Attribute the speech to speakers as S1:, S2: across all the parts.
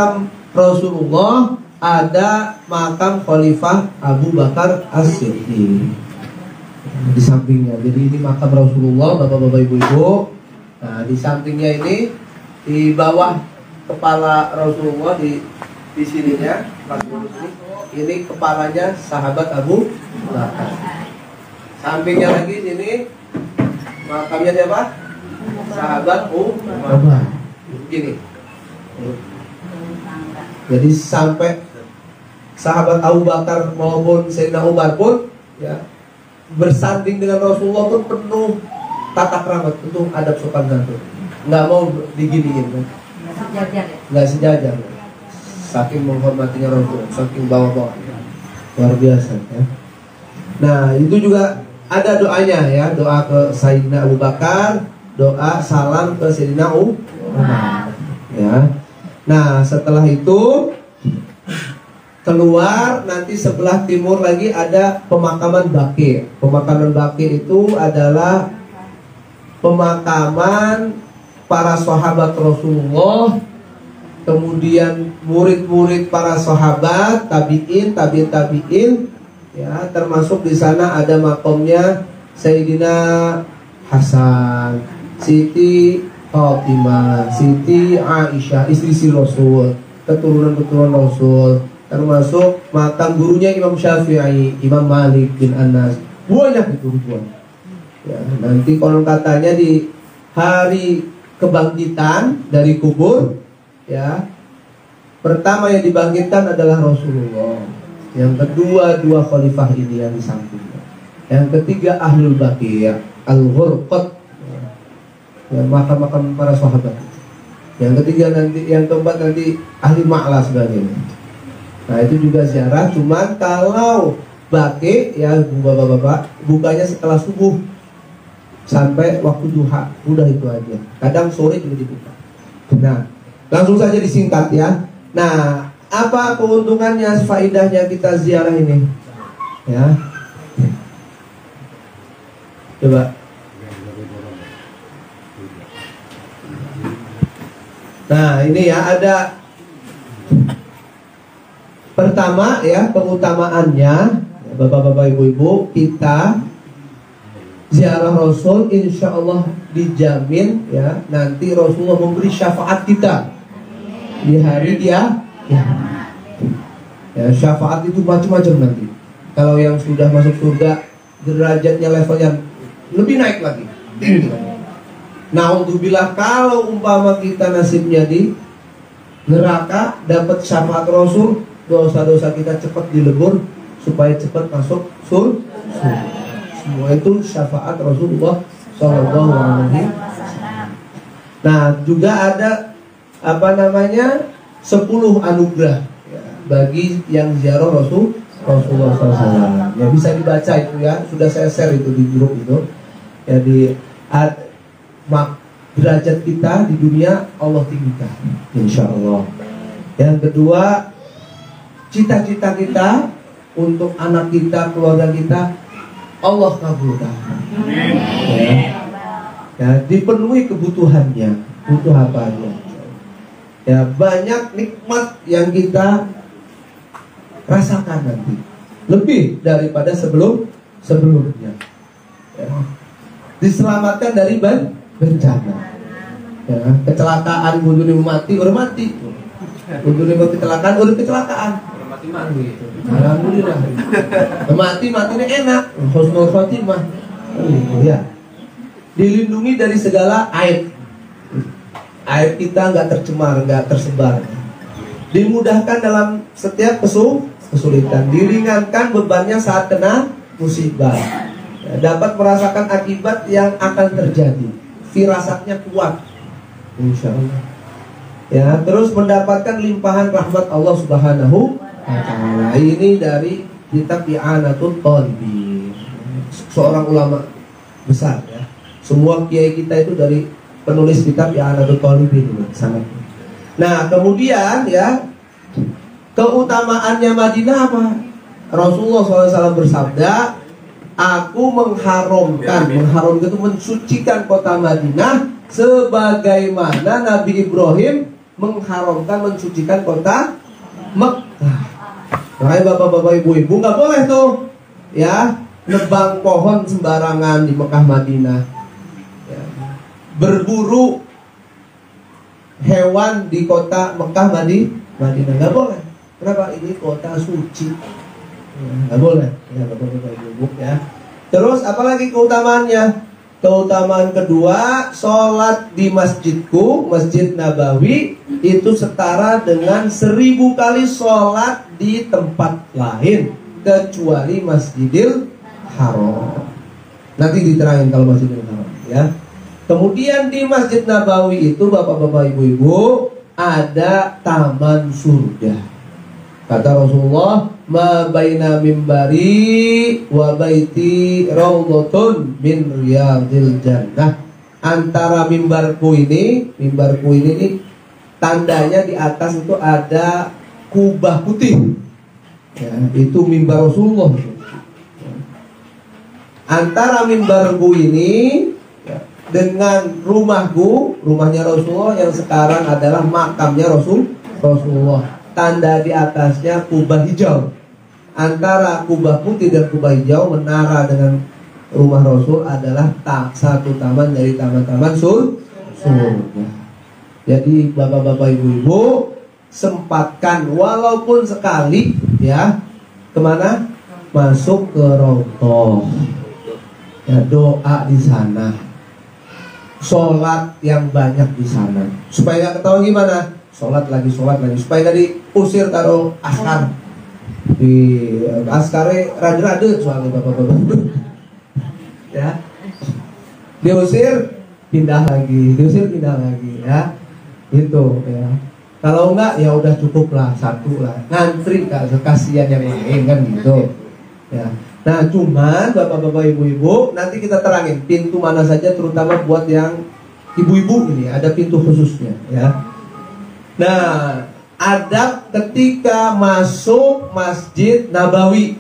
S1: makam Rasulullah, ada makam Khalifah Abu Bakar As-Siddiq di sampingnya. Jadi ini makam Rasulullah, bapak-bapak, ibu-ibu. Nah, di sampingnya ini, di bawah kepala Rasulullah, di sininya, ini kepalanya sahabat Abu Bakar. Sampingnya lagi sini makamnya siapa? Sahabat Umar. Gini. Jadi sampai sahabat Abu Bakar maupun Sayyidina Umar pun ya bersanding dengan Rasulullah pun penuh tata krama, penuh adab sopan santun. Nggak mau diginiin kan? Nggak sejajar. Saking menghormatinya Rasulullah, saking bawa-bawa. Luar biasa ya. Nah, itu juga ada doanya ya, doa ke Sayyidina Abu Bakar, doa salam ke Sayyidina Umar. Ya. Nah, setelah itu keluar, nanti sebelah timur lagi ada pemakaman Baqi. Pemakaman Baqi itu adalah pemakaman para sahabat Rasulullah, kemudian murid-murid para sahabat, tabi'in, tabi'in, ya, termasuk di sana ada makamnya Sayyidina Hasan, Siti Fatimah, Siti Aisyah, istri Rasul, keturunan Rasul, termasuk makam gurunya Imam Syafi'i, Imam Malik bin Anas, banyak itu ribuan. Ya, nanti konon katanya di hari kebangkitan dari kubur, ya, pertama yang dibangkitkan adalah Rasulullah. Yang kedua dua khalifah ini yang di sampingnya. Yang ketiga Ahlul Baqi, Al-Ghurqat, ya, makam-makam para sahabat. Yang ketiga nanti, yang keempat nanti ahli ma'la sebagainya. Nah, itu juga ziarah. Cuman kalau Baqi ya bapak-bapak, bukanya setelah subuh sampai waktu duha, udah itu aja. Kadang sore juga dibuka. Nah, langsung saja disingkat ya. Nah, apa keuntungannya, faidahnya kita ziarah ini? Ya, coba. Nah, ini ya ada pertama ya keutamaannya, bapak-bapak, ibu-ibu, kita ziarah Rasul, insya Allah dijamin ya nanti Rasulullah memberi syafaat kita di hari dia ya. Ya, syafaat itu macam-macam nanti. Kalau yang sudah masuk surga, derajatnya levelnya lebih naik lagi. Na'udzubillah, kalau umpama kita nasibnya di neraka, dapat syafaat Rasul, dosa-dosa kita cepat dilebur supaya cepat masuk surga. Semua itu syafaat Rasulullah Sallallahu Alaihi Wasallam. Nah, juga ada apa namanya 10 anugerah ya, bagi yang ziarah Rasulullah SAW. Ya, bisa dibaca itu ya, sudah saya share itu di grup itu. Ya, di derajat kita di dunia Allah tinggikan, insya Allah. Yang kedua, cita-cita kita untuk anak kita, keluarga kita, Allah kabulkan. Ya, dipenuhi kebutuhannya, butuh apa aja. Ya, banyak nikmat yang kita rasakan nanti, lebih daripada sebelumnya. Ya, diselamatkan dari bencana. Ya, kecelakaan, bunuh mati, udah mati. Bunuh kecelakaan, udah kecelakaan. Mati. Alhamdulillah. Matinya enak. Husnul khotimah. Ya. Dilindungi dari segala aib. Aib kita nggak tercemar, nggak tersebar. Dimudahkan dalam setiap kesulitan. Diringankan bebannya saat kena musibah. Ya, dapat merasakan akibat yang akan terjadi. Firasatnya kuat, insya Allah. Ya, terus mendapatkan limpahan rahmat Allah Subhanahu wa Ta'ala. Ini dari kitab I'anatul Talibin, seorang ulama besar ya. Semua kiai kita itu dari penulis kitab I'anatul Talibin sangat. Nah, kemudian ya keutamaannya Madinah apa? Rasulullah SAW bersabda, aku mengharamkan itu mensucikan kota Madinah sebagaimana Nabi Ibrahim mengharamkan, mensucikan kota Mekah. Makanya bapak-bapak, ibu-ibu nggak boleh tuh ya nebang pohon sembarangan di Mekah Madinah, ya, berburu hewan di kota Mekah Madinah nggak boleh. Kenapa? Ini kota suci, nggak boleh ya bapak-bapak, ibu-ibu ya. Terus apalagi keutamaannya? Keutamaan kedua, sholat di masjidku, Masjid Nabawi, itu setara dengan 1000 kali sholat di tempat lain kecuali Masjidil Haram. Nanti diterangin kalau Masjidil Haram ya. Kemudian di Masjid Nabawi itu bapak-bapak, ibu-ibu, ada taman surga. Kata Rasulullah, ma baina mimbari wa baiti raudhatun min riyadil jannah. Antara mimbarku ini nih, tandanya di atas itu ada kubah putih. Ya, itu mimbar Rasulullah. Antara mimbarku ini dengan rumahnya Rasulullah yang sekarang adalah makamnya Rasulullah. Tanda di atasnya kubah hijau. Antara kubah putih dan kubah hijau, menara dengan rumah Rasul adalah satu taman dari taman-taman surga. Jadi bapak-bapak, ibu-ibu, sempatkan walaupun sekali ya, kemana? Masuk ke Raudhah ya, doa di sana, sholat yang banyak di sana. Supaya nggak ketahuan gimana? Sholat lagi, supaya nggak diusir taruh askar di askarnya rada-rada soalnya bapak-bapak ya, diusir pindah lagi ya, gitu ya. Kalau enggak ya udah cukup lah, satu lah, ngantri kasihan yang lain kan gitu ya. Nah cuman bapak-bapak, ibu-ibu, nanti kita terangin pintu mana saja, terutama buat yang ibu-ibu ini ada pintu khususnya ya. Nah, adab ketika masuk Masjid Nabawi,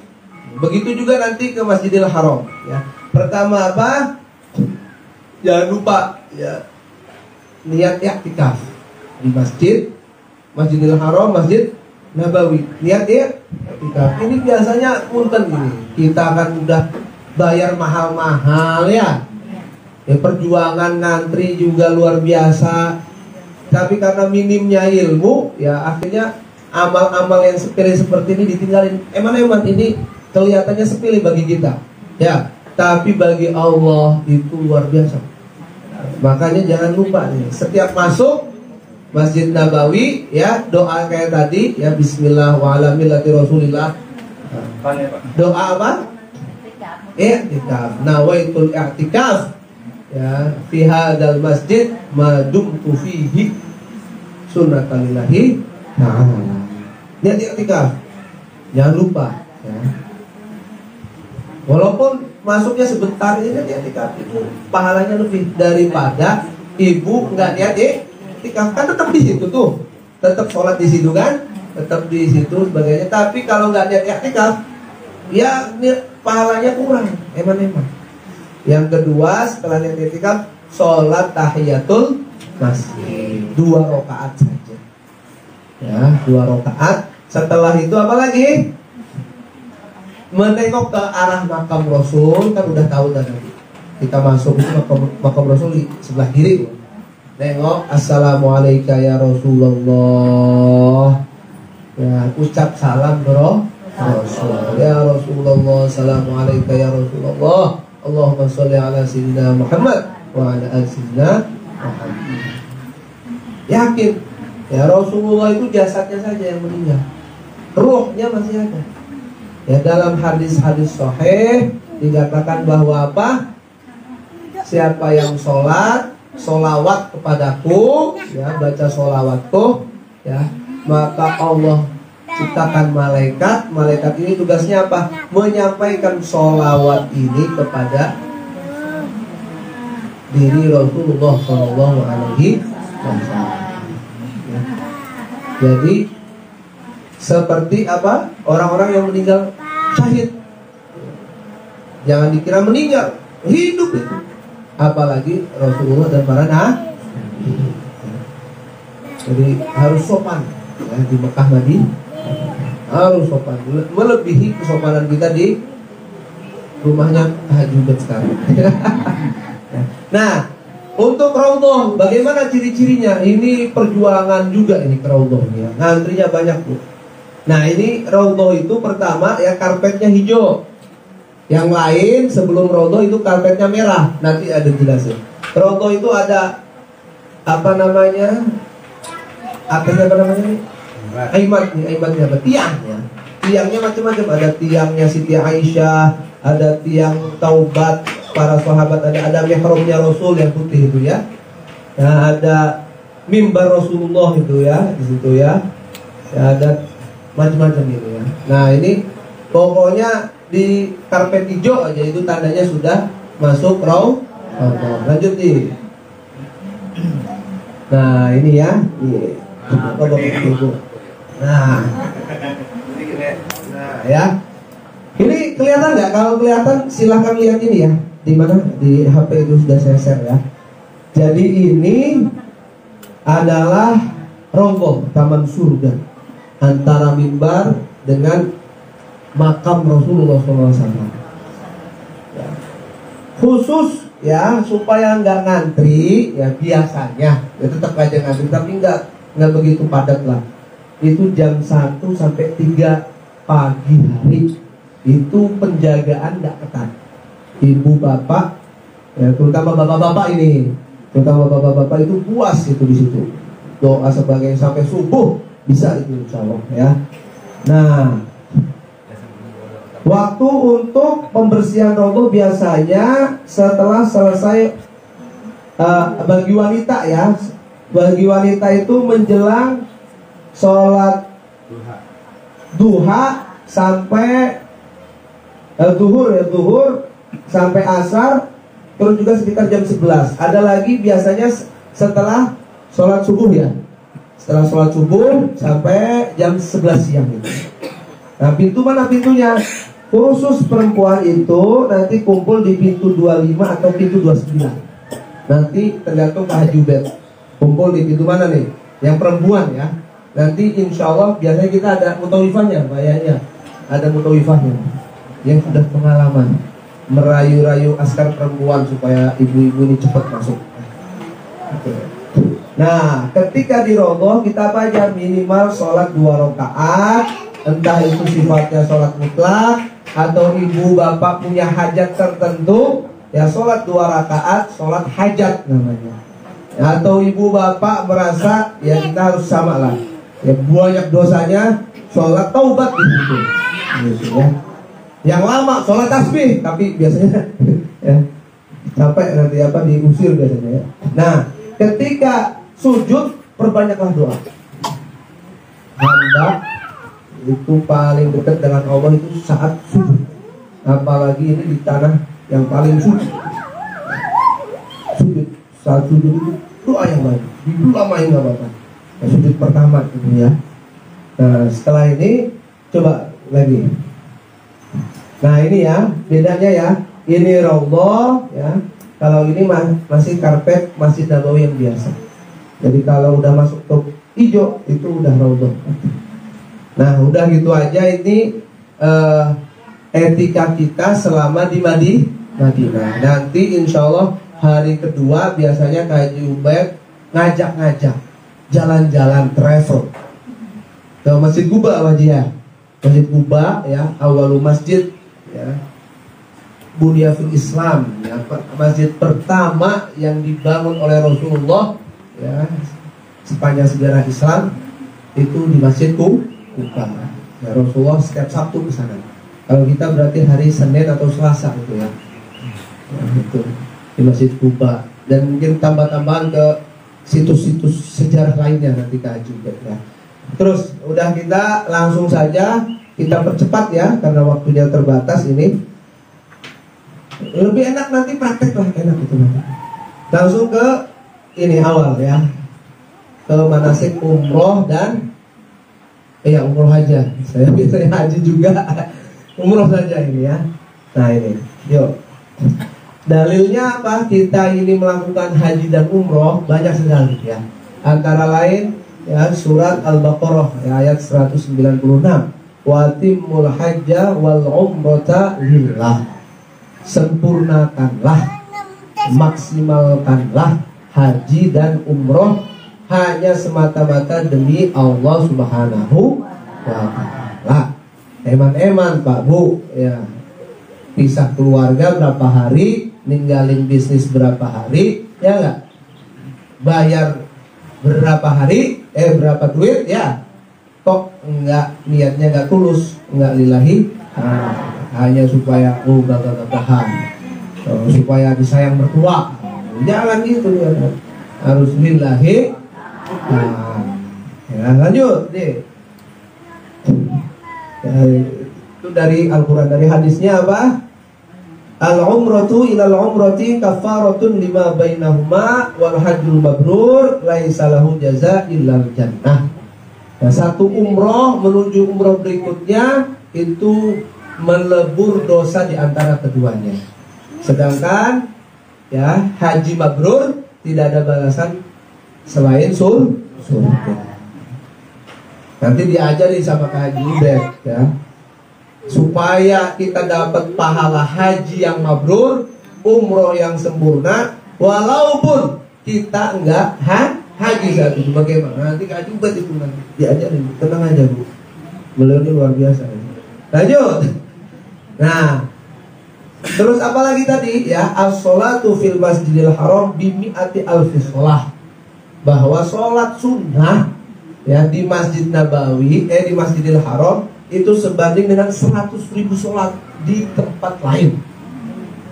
S1: begitu juga nanti ke Masjidil Haram ya. Pertama apa? Jangan lupa ya, niat i'tikaf di Masjidil Haram, Masjid Nabawi. Niat i'tikaf. Ini biasanya punten gini, kita akan udah bayar mahal-mahal ya. Perjuangan ngantri juga luar biasa. Tapi karena minimnya ilmu, ya akhirnya amal-amal yang sepele seperti ini ditinggalin. Emang ini kelihatannya sepele bagi kita, ya. Tapi bagi Allah itu luar biasa. Makanya jangan lupa nih, setiap masuk Masjid Nabawi, ya doa kayak tadi, ya Bismillah wa ala millati Rasulillah. Doa apa? I'tikaf. Nawaitul i'tikaf. Ya, fi hadzal masjid ma dumtu fihi sunnatullahi ta'ala. Niat i'tikaf. Jangan lupa ya. Walaupun masuknya sebentar ini niat i'tikaf itu pahalanya lebih daripada ibu enggak niat i'tikaf. Kan tetap di situ tuh. Tetap sholat di situ kan? Tetap di situ sebagainya. Tapi kalau enggak niat i'tikaf, ya pahalanya kurang. Emang. Yang kedua, setelah niat i'tikaf, sholat tahiyatul masjid 2 rakaat saja. Ya, 2 rakaat. Setelah itu apa lagi? Menengok ke arah makam Rasul, kan udah tahu tadi. Kita masuk itu makam Rasul di sebelah kiri. Nengok, assalamualaikum ya Rasulullah. Ya, ucap salam bro. Rasul. Ya Rasulullah, assalamualaikum ya Rasulullah. Allahumma sholli ala sayyidina Muhammad wa ala ali sayyidina Muhammad. Yakin ya Rasulullah itu jasadnya saja yang meninggal, ruhnya masih ada. Ya dalam hadis-hadis sahih dikatakan bahwa apa? Siapa yang solawat kepadaku, ya baca solawatku, ya maka Allah ciptakan malaikat ini tugasnya apa? Menyampaikan sholawat ini kepada diri Rasulullah Shallallahu Alaihi Wasallam. Jadi seperti apa? Orang-orang yang meninggal syahid. Jangan dikira meninggal, hidup itu. Apalagi Rasulullah dan para nabi. Jadi harus sopan ya, di Mekah Madinah harus sopan, melebihi kesopanan kita di rumahnya Haji Ubed sekarang. Nah, untuk Raudhah bagaimana ciri-cirinya? Ini perjuangan juga ini ke Raudhah ya. Ngantrinya banyak tuh. Nah, ini Raudhah itu pertama ya karpetnya hijau. Yang lain sebelum Raudhah itu karpetnya merah. Nanti ada jelasin. Raudhah itu ada apa namanya? Atasnya apa namanya? Aimat nih, aimatnya apa? Tiangnya. Tiangnya macam-macam. Ada tiangnya Siti Aisyah, ada tiang taubat para sahabat, ada mihrabnya Rasul yang putih itu ya. Nah, ada mimbar Rasulullah itu ya di situ ya. Ya ada macam-macam itu ya. Nah, ini pokoknya di karpet hijau aja itu tandanya sudah masuk Raudhah. Lanjut nih. Nah, ini ya. Nah, ya. Ini kelihatan nggak? Kalau kelihatan silahkan lihat ini ya. Di mana? Di HP itu sudah saya share ya. Jadi ini adalah Raudhah, taman surga antara mimbar dengan makam Rasulullah SAW. Ya. Khusus ya supaya nggak ngantri ya biasanya ya tetap aja ngantri tapi nggak begitu padat lah. Itu jam 1 sampai 3 pagi hari itu penjagaan nggak ketat. Ibu bapak ya, terutama bapak-bapak ini, terutama bapak-bapak itu puas itu di situ. Doa sebagai sampai subuh bisa itu insya Allah ya. Nah, waktu untuk pembersihan Raudhah biasanya setelah selesai bagi wanita ya. Bagi wanita itu menjelang sholat duha sampai zuhur sampai asar, terus juga sekitar jam 11. Ada lagi biasanya setelah sholat subuh ya. Setelah sholat subuh sampai jam 11 siang gitu. Nah, pintu mana pintunya? Khusus perempuan itu nanti kumpul di pintu 25 atau pintu 29. Nanti tergantung Pak Haji Ubed. Kumpul di pintu mana nih? Yang perempuan ya. Nanti insya Allah biasanya kita ada mutawifahnya, bayarnya. Ada mutawifahnya yang sudah pengalaman merayu-rayu askar perempuan supaya ibu-ibu ini cepat masuk. Nah, ketika di Raudhah kita baca minimal sholat 2 rakaat, entah itu sifatnya sholat mutlak atau ibu bapak punya hajat tertentu, ya sholat 2 rakaat, sholat hajat namanya. Atau ibu bapak merasa ya kita harus sama lah, ya banyak dosanya, sholat taubat gitu ya. Yang lama sholat tasbih, tapi biasanya ya sampai nanti apa diusir biasanya ya. Nah, ketika sujud perbanyaklah doa. Hamba itu paling dekat dengan Allah itu saat sujud. Apalagi ini di tanah yang paling suci. Sujud, saat sujud itu doa yang baik. Dilamain nggak apa-apa. Ya, sujud pertama itu ya. Nah, setelah ini coba lagi. Nah, ini ya bedanya ya. Ini Raudhah ya. Kalau ini masih karpet Masjid Nabawi yang biasa. Jadi kalau udah masuk ke hijau itu udah Raudhah. Nah, udah gitu aja ini etika kita selama di Madinah. Nanti insya Allah hari kedua biasanya Haji Ubed ngajak-ngajak jalan-jalan travel ke Masjid Quba wajah. Masjid Quba ya, awalu masjid ya. Bunya fil Islam ya, masjid pertama yang dibangun oleh Rasulullah ya, sepanjang sejarah Islam itu di Masjid Quba. Ya, Rasulullah setiap Sabtu ke sana. Kalau kita berarti hari Senin atau Selasa gitu ya. Ya itu di Masjid Quba, dan mungkin tambah-tambahan ke situs-situs sejarah lainnya nanti kaji ya. Terus udah kita langsung saja kita percepat ya karena waktunya terbatas ini. Lebih enak nanti praktek lah, enak itu nanti. Langsung ke ini awal ya. Ke manasik umroh dan umroh aja. Saya biasanya haji juga. Umroh saja ini ya. Nah ini, yuk. Dalilnya apa? Kita ini melakukan haji dan umroh banyak sekali ya. Antara lain ya, surat Al-Baqarah ya, ayat 196. Watimul hajja wal umrata lillah. Sempurnakanlah, maksimalkanlah haji dan umroh hanya semata-mata demi Allah Subhanahu wa ta'ala. Eman-eman Pak Bu ya, pisah keluarga berapa hari, ninggalin bisnis berapa hari, ya enggak? Bayar berapa hari, berapa duit ya, kok enggak, niatnya enggak tulus, enggak lillahi, hanya supaya gagah-gagahan, supaya disayang mertua. Jangan gitu ya, harus lillahi. Ya, lanjut deh. Ya, itu dari Al-Quran. Dari hadisnya apa? Al-umratu ilal umrati kafaratun lima bainahuma wal hajjul mabrur laisa lahu jaza illal jannah. Nah, satu umroh menuju umroh berikutnya itu melebur dosa di antara keduanya. Sedangkan ya, haji mabrur tidak ada balasan selain surga. Nanti diajari sama Kak Haji Ubed ya, supaya kita dapat pahala haji yang mabrur, umroh yang sempurna, walaupun kita enggak haji saat itu. Bagaimana? Nanti Kak Haji Ubed itu nanti diajarin. Tenang aja Bu, beliau ini luar biasa. Lanjut. Nah, terus apa lagi tadi ya? As-sholatu fil masjidil haram bimi'ati alfi sholah. Bahwa sholat sunnah ya di Masjid Nabawi, di Masjidil Haram itu sebanding dengan 100.000 sholat di tempat lain.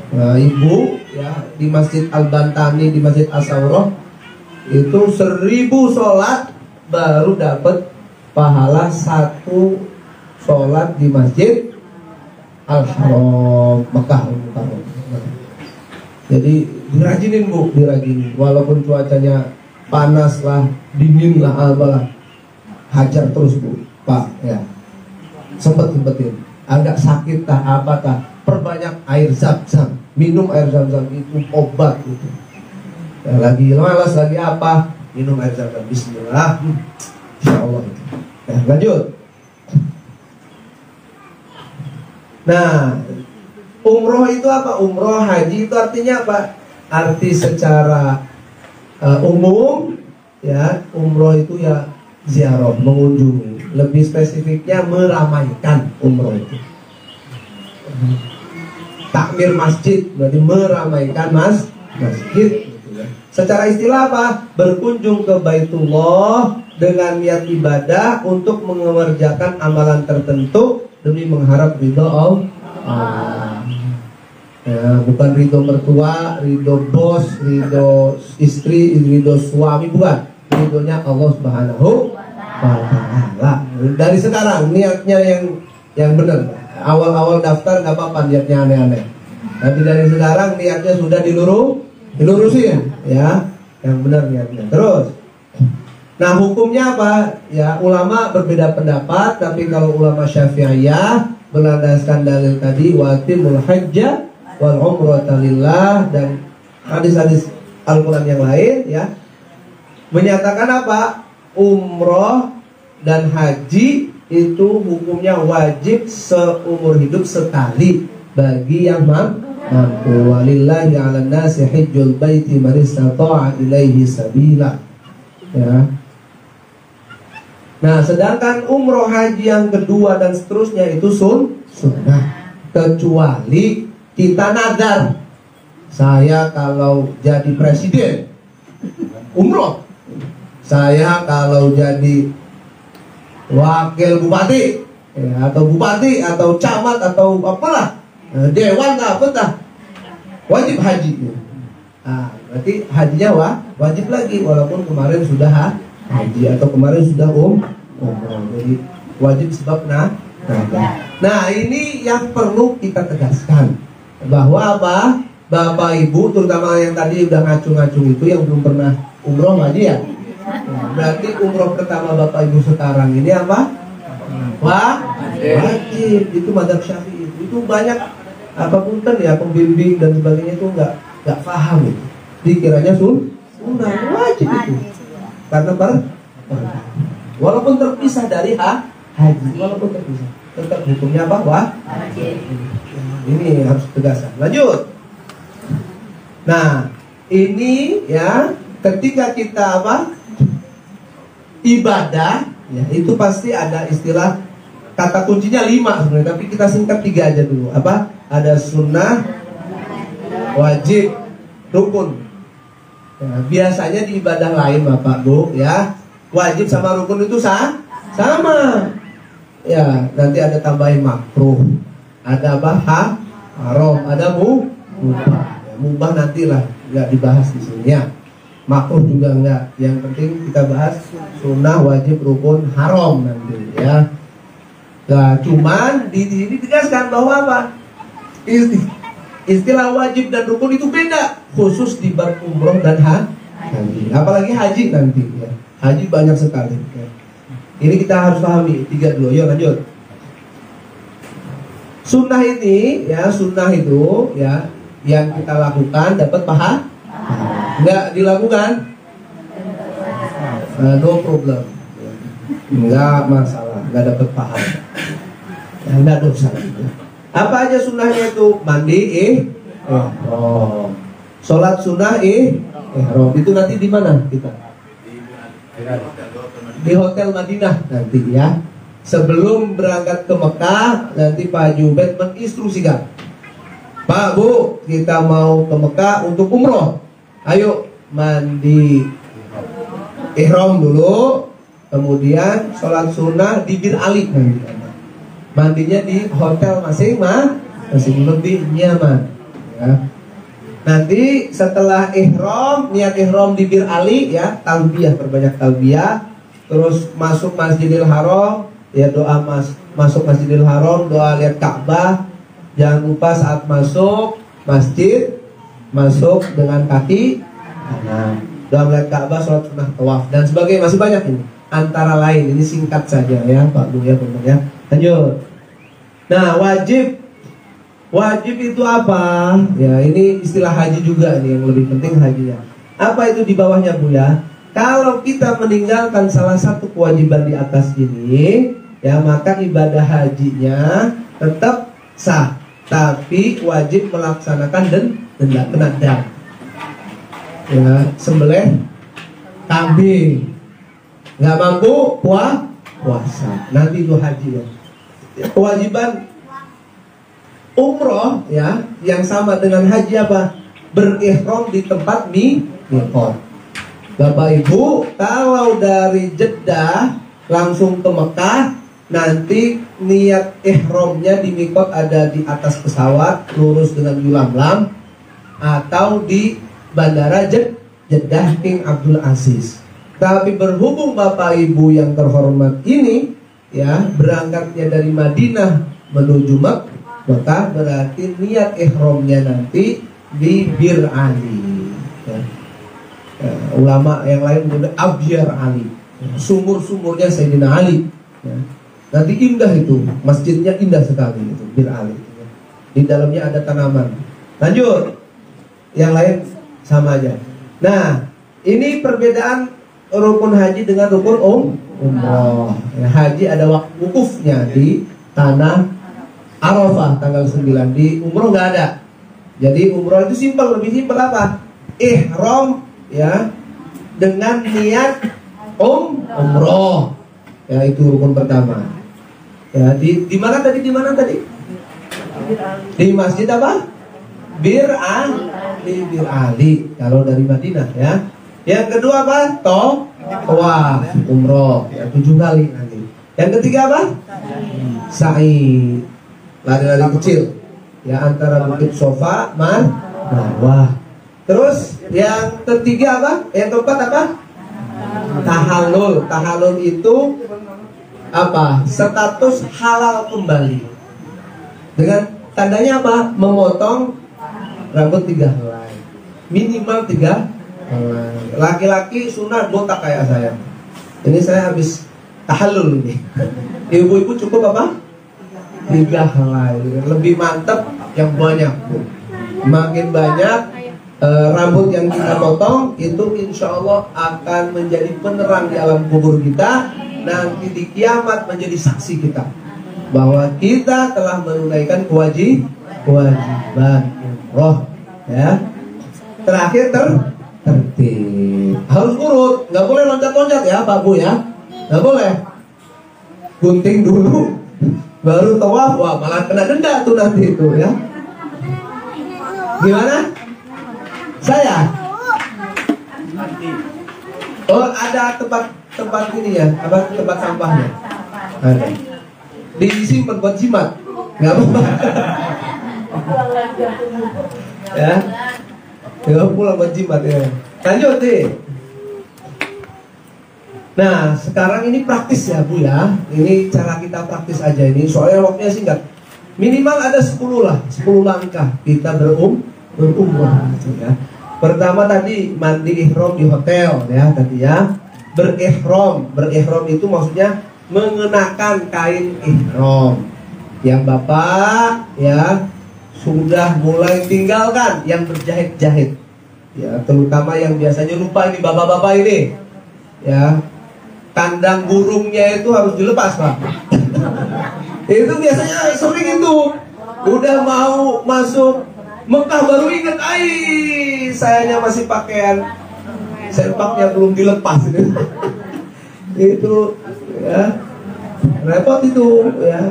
S1: Nah, Ibu ya, di Masjid Al-Bantani, di Masjid As-Sawroh itu 1.000 sholat baru dapat pahala 1 sholat di Masjid Al-Haram Mekah. Jadi dirajinin Bu, dirajinin. Walaupun cuacanya panas lah, dingin lah, apalah, hajar terus Bu, Pak ya. Sempetin, agak sakit tah apa tah, perbanyak air zam-zam, minum air zam-zam itu obat gitu. Ya, lagi malas lagi apa, minum air zam-zam, bismillah, insyaallah gitu. Ya, lanjut. Nah, umroh itu apa? Umroh haji itu artinya apa? Arti secara umum ya, umroh itu ya ziarah, mengunjungi. Lebih spesifiknya meramaikan umroh itu. Takmir masjid berarti meramaikan masjid gitu ya. Secara istilah apa? Berkunjung ke Baitullah dengan niat ibadah untuk mengerjakan amalan tertentu demi mengharap ridho Allah. Ya, bukan ridho mertua, ridho bos, ridho istri, ridho suami, bukan. Ridhonya Allah Subhanahu wa ta'ala. Dari sekarang niatnya yang benar. Awal-awal daftar nggak apa-apa niatnya aneh-aneh. Tapi dari sekarang niatnya sudah dilurusin ya, yang benar niatnya. Terus, nah hukumnya apa? Ya, ulama berbeda pendapat. Tapi kalau ulama Syafi'iyah berlandaskan dalil tadi watimul hajja wal umrata lillah dan hadis-hadis Al-Quran yang lain ya, menyatakan apa? Umroh dan haji itu hukumnya wajib seumur hidup sekali bagi yang mampu. Walillahi 'alan nasi hajjul baiti man istata'a ilaihi sabila. Ya. Nah, sedangkan umroh haji yang kedua dan seterusnya itu sunnah, kecuali kita nadar, saya kalau jadi presiden umroh, saya kalau jadi wakil bupati atau bupati atau camat atau apalah, dewan apa dah, wajib haji. Nah, berarti hajinya wajib lagi walaupun kemarin sudah haji atau kemarin sudah umroh. Jadi wajib sebab nah ini yang perlu kita tegaskan bahwa apa? Bapak Ibu terutama yang tadi udah ngacung-ngacung itu yang belum pernah umroh haji ya. Nah, berarti umroh pertama Bapak Ibu sekarang ini apa? Wajib. Itu mazhab Syafi'i. Itu banyak apa punten ya, pembimbing dan sebagainya itu nggak paham itu. Dikiranya sunnah, wajib itu. Karena Walaupun terpisah dari haji, walaupun terpisah, tetap hukumnya apa? Wajib. Ini harus tegaskan. Lanjut. Nah, ini ya ketika kita apa? Ibadah, ya itu pasti ada istilah kata kuncinya 5 sebenarnya, tapi kita singkat 3 aja dulu. Apa? Ada sunnah, wajib, rukun. Ya, biasanya di ibadah lain Bapak Bu ya, wajib sama rukun itu sama. Ya, nanti ada tambahin makruh, ada apa? Haram, ada mubah. Ya, mubah nantilah, nggak dibahas di sini ya. Makruh juga enggak. Yang penting kita bahas sunnah, wajib, rukun, haram nanti ya. Nah, cuman di sini ditegaskan bahwa apa? Istilah wajib dan rukun itu beda, khusus di bab umroh dan haji. Apalagi haji nanti ya. Haji banyak sekali ya. Ini kita harus pahami 3 dulu. Yuk lanjut. Sunnah ini ya, sunnah itu ya yang kita lakukan dapat pahala. Enggak dilakukan, no problem, enggak masalah, enggak dapat pahala, enggak dosa. Apa aja sunnahnya itu? Mandi ihram, sholat sunnah ihram. Itu nanti di mana kita? Di Hotel Madinah nanti ya. Sebelum berangkat ke Mekah, nanti Pak Jubaid menginstruksikan, Pak Bu, kita mau ke Mekah untuk umroh. Ayo mandi ihram dulu, kemudian sholat sunnah di Bir Ali. Mandinya di hotel masing-masing lebih nyaman. Ya. Nanti setelah ihram, niat ihram di Bir Ali ya, talbiyah, perbanyak talbiyah. Terus masuk Masjidil Haram, ya doa masuk Masjidil Haram, doa lihat Ka'bah. Jangan lupa saat masuk masjid, masuk dengan kaki kanan, doa melihat Ka'bah, sholat sunnah, tawaf dan sebagainya, masih banyak ini. Antara lain, ini singkat saja ya Pak Bu ya, benar ya. Lanjut. Nah, wajib itu apa? Ya ini istilah haji juga nih, yang lebih penting hajinya. Apa itu di bawahnya Bu ya? Kalau kita meninggalkan salah satu kewajiban di atas ini, ya maka ibadah hajinya tetap sah, tapi wajib melaksanakan denda, kena dam. Ya, sembelih kambing. Nggak mampu puasa. Nanti itu haji ya. Kewajiban umroh ya, yang sama dengan haji apa? Berihram di tempat miqat. Bapak Ibu, kalau dari Jeddah langsung ke Mekah, nanti niat ihramnya di miqat ada di atas pesawat lurus dengan Yulamlam, atau di Bandara Jeddah King Abdul Aziz. Tapi berhubung Bapak Ibu yang terhormat ini ya, berangkatnya dari Madinah menuju Mekah, berarti niat ihramnya nanti di Bir Ali ya. Ya, ulama yang lain menyebut Abyar Ali, sumur-sumurnya Sayyidina Ali ya. Nanti indah itu, masjidnya indah sekali itu Bir Ali ya. Di dalamnya ada tanaman. Lanjut. Yang lain sama aja. Nah, ini perbedaan rukun haji dengan rukun umroh. Ya, haji ada wukufnya di tanah Arafah tanggal 9. Di umroh nggak ada. Jadi umroh itu simpel, lebih simpel apa? Ihram ya dengan niat umroh. Ya itu rukun pertama. Ya di mana tadi? Di mana tadi? Di masjid apa? Bir Ali kalau dari Madinah ya. Yang kedua apa? Tawaf umroh ya 7 kali nanti. Yang ketiga apa? Sa'i, lari-lari kecil ya antara Bukit Sofa, Marwah. Terus yang ketiga apa? Yang keempat apa? Tahallul. Tahallul itu apa? Status halal kembali. Dengan tandanya apa? Memotong rambut 3 helai, minimal 3 helai. Laki-laki sunat botak kayak saya. Ini saya habis tahallul ini. Ibu-ibu cukup apa? 3 helai. Lebih mantap yang banyak. Makin banyak rambut yang kita potong itu insya Allah akan menjadi penerang di alam kubur kita. Nanti di kiamat menjadi saksi kita bahwa kita telah menunaikan kewajiban umroh. Ya. Terakhir tertib. Harus urut, nggak boleh loncat-loncat ya Pak Bu ya, nggak boleh. Gunting dulu, baru tawaf, wah malah kena denda tuh nanti itu ya. Gimana? Saya? Oh ada tempat ini ya, apa tempat sampahnya? Ada. Disimpan buat jimat, nggak apa-apa. Ya, tinggal pulang buat jimat ya. Lanjut deh. Nah sekarang ini praktis ya Bu ya. Ini cara kita praktis aja ini. Soalnya waktunya singkat. Minimal ada 10 lah, 10 langkah kita berumrah gitu ya. Pertama tadi mandi ihram di hotel ya tadi ya. Berihram itu maksudnya mengenakan kain ihram. Yang Bapak ya sudah mulai tinggalkan yang berjahit-jahit. Ya, terutama yang biasanya lupa ini bapak-bapak ini. Ya. Kandang burungnya itu harus dilepas, Pak. Itu biasanya sering itu. Udah mau masuk Mekah baru ingat, sayanya masih pakaian sempaknya belum dilepas itu. Itu ya. Repot itu ya.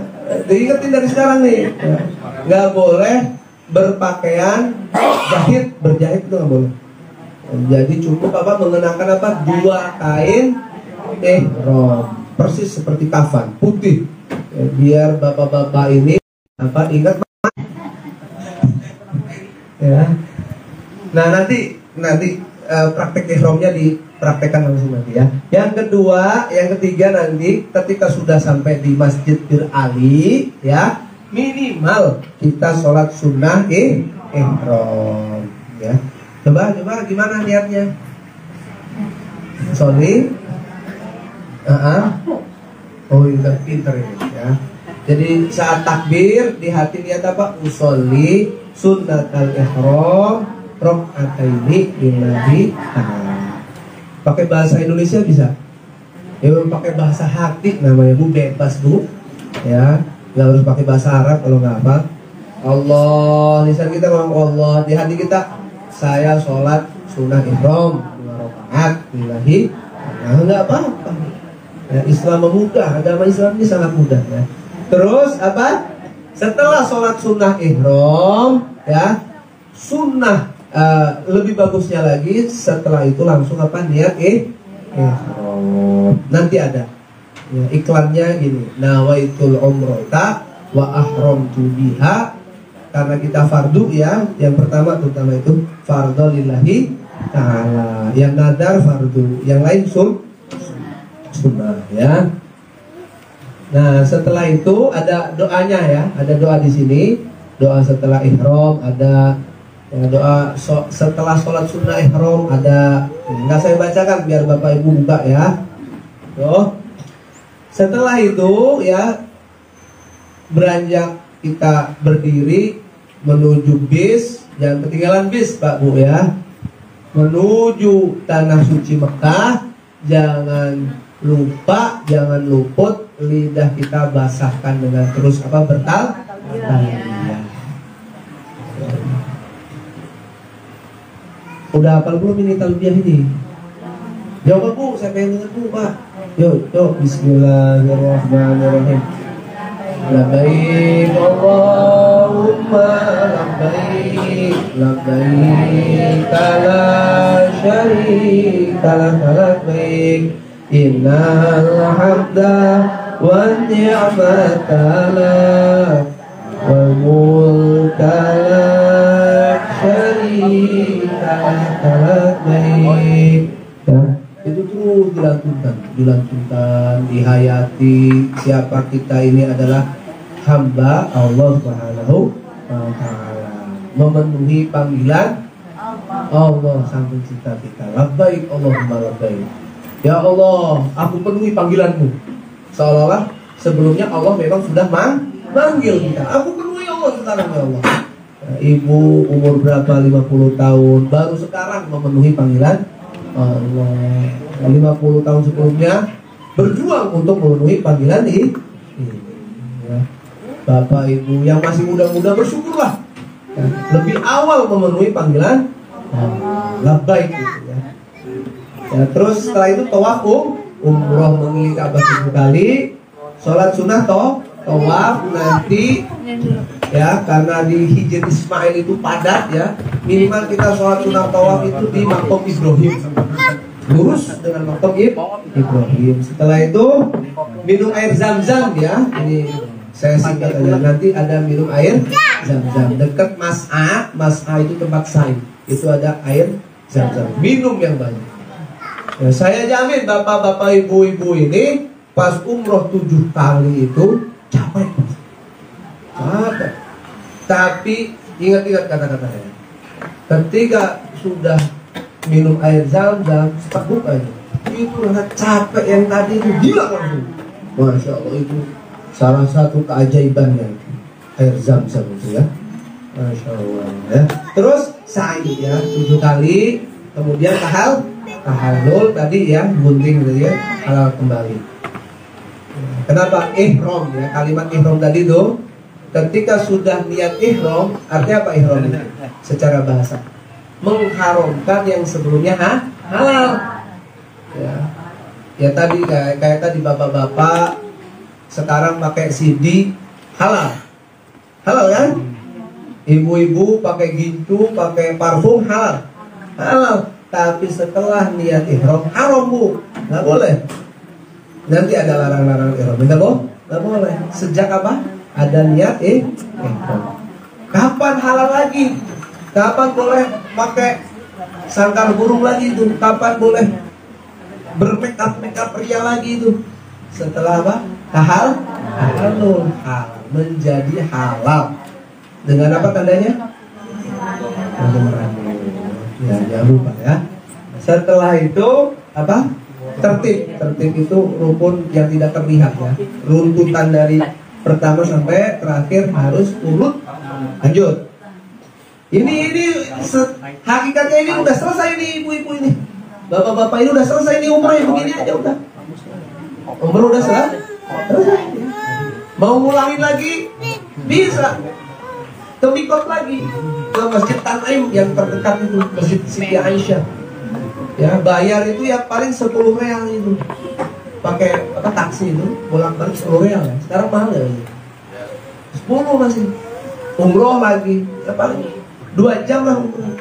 S1: Diingetin dari sekarang nih. Ya. Nggak boleh berpakaian berjahit itu nggak boleh. Jadi cukup apa mengenakan apa 2 kain ihram persis seperti kafan putih ya, biar bapak-bapak ini apa ingat ya. Nah nanti praktek ihramnya dipraktekkan langsung nanti ya. Yang ketiga nanti ketika sudah sampai di Masjid Bir Ali ya, minimal kita sholat sunnah ihram ya. Coba gimana niatnya? Sorry. Oh itu pinter ini ya. Jadi saat takbir di hati niat apa? Usolli sunnatal ihram rakaataini lillahi ta'ala. Pakai bahasa Indonesia bisa. Ya pakai bahasa hati namanya Bu, bebas Bu. Ya, nggak harus pakai bahasa Arab kalau nggak apa. Allah, lisan kita ngomong Allah, di hati kita saya sholat sunnah ihram 2 rakaat lillahi. Nah, nggak apa-apa. Ya, Islam memudah, agama Islam ini sangat mudah ya. Terus apa? Setelah sholat sunnah ihram ya, sunnah lebih bagusnya lagi setelah itu langsung apa niat ihram. Nanti ada ya, iklannya gini, nawaitul umrata wa ahramtu biha. Karena kita fardu ya, yang pertama terutama itu fardhu lillahi ta'ala, yang nadar fardu, yang lain sunnah ya. Nah setelah itu ada doanya ya, ada doa di sini, doa setelah ihram, ada ya, doa setelah sholat sunnah ihram ada. Nggak saya bacakan biar bapak ibu buka ya. Tuh. Setelah itu ya beranjak kita berdiri menuju bis, jangan ketinggalan bis Pak Bu ya, menuju tanah suci Mekah. Jangan lupa, jangan luput lidah kita basahkan dengan terus apa bertalbiyah. Udah hafal belum ini talbiyah ini? Jawab Bu, saya pengen dengar Bu Pak. Yuk, bismillahirrahmanirrahim. Labbaik Allahumma labbaik, labbaik la syarika lak labbaik, innal hamda wan ni'mata lak wal mulka la syarika lak labbaik. Itu terus dilantunkan, dihayati. Siapa kita ini adalah hamba Allah Subhanahu wa ta'ala, memenuhi panggilan Allah sang pencipta kita. Labbaik Allahumma labbaik. Ya Allah, aku penuhi panggilanmu. Seolah-olah sebelumnya Allah memang sudah manggil kita. Aku penuhi Allah sekarang ya Allah. Ibu umur berapa? 50 tahun, baru sekarang memenuhi panggilan Allah. 50 tahun sebelumnya berjuang untuk memenuhi panggilan ini. Ya. Bapak Ibu yang masih muda-muda bersyukurlah, ya, lebih awal memenuhi panggilan labbaik gitu ya. Ya, terus setelah itu tawaf umroh mengelilingi Ka'bah 7 kali, sholat sunnah tawaf nanti ya, karena di Hijr Ismail itu padat ya, minimal kita sholat sunnah tawaf itu di Maqam Ibrahim, lurus dengan Maqam Ibrahim. Setelah itu minum air zam-zam ya, ini saya singkat aja, nanti ada minum air zam-zam dekat Mas'a itu tempat sa'i, itu ada air zam-zam, minum yang banyak. Ya, saya jamin bapak-bapak ibu-ibu ini pas umroh 7 kali itu capek. Tapi ingat-ingat kata-kata saya. Ketika sudah minum air zam-zam, seteguk aja, itu capek yang tadi itu hilang langsung. Masya Allah, itu salah satu keajaibannya air zam-zam itu ya. Masya Allah ya. Terus sa'i ya 7 kali, kemudian tahallul tadi ya, gunting tadi ya, halal kembali. Kenapa ihram ya? Kalimat ihram tadi tuh, ketika sudah niat ihram, artinya apa ihram itu? Secara bahasa mengharamkan yang sebelumnya halal. Ya tadi kayak tadi bapak-bapak sekarang pakai CD halal kan? Ibu-ibu pakai gincu, pakai parfum halal. Tapi setelah niat ihram haram bu, nggak boleh. Nanti ada larang-larang ihram, nggak boleh. Sejak apa? Ada niat ihram. Kapan halal lagi? Kapan boleh pakai sangkar burung lagi itu? Kapan boleh bermakeup pria lagi itu? Setelah apa? Halal menjadi halal. Dengan apa tandanya? Ya, jangan lupa ya. Setelah itu apa? Tertib itu rukun yang tidak terlihat ya. Runtutan dari pertama sampai terakhir harus urut. Lanjut. Ini hakikatnya ini udah selesai nih ibu-ibu ini. Bapak-bapak ini udah selesai nih umroh begini aja udah. Umroh udah selesai. Mau ngulangin lagi bisa. Ke mikot lagi, ke Masjid Tan'im yang terdekat itu, Masjid Siti Aisyah. Ya, bayar itu ya paling 10 real itu. Pakai apa taksi itu, bolak-balik 10 real ya. Sekarang mahal ya. 10 masih. Umroh lagi, ya paling 2 jam lah umroh.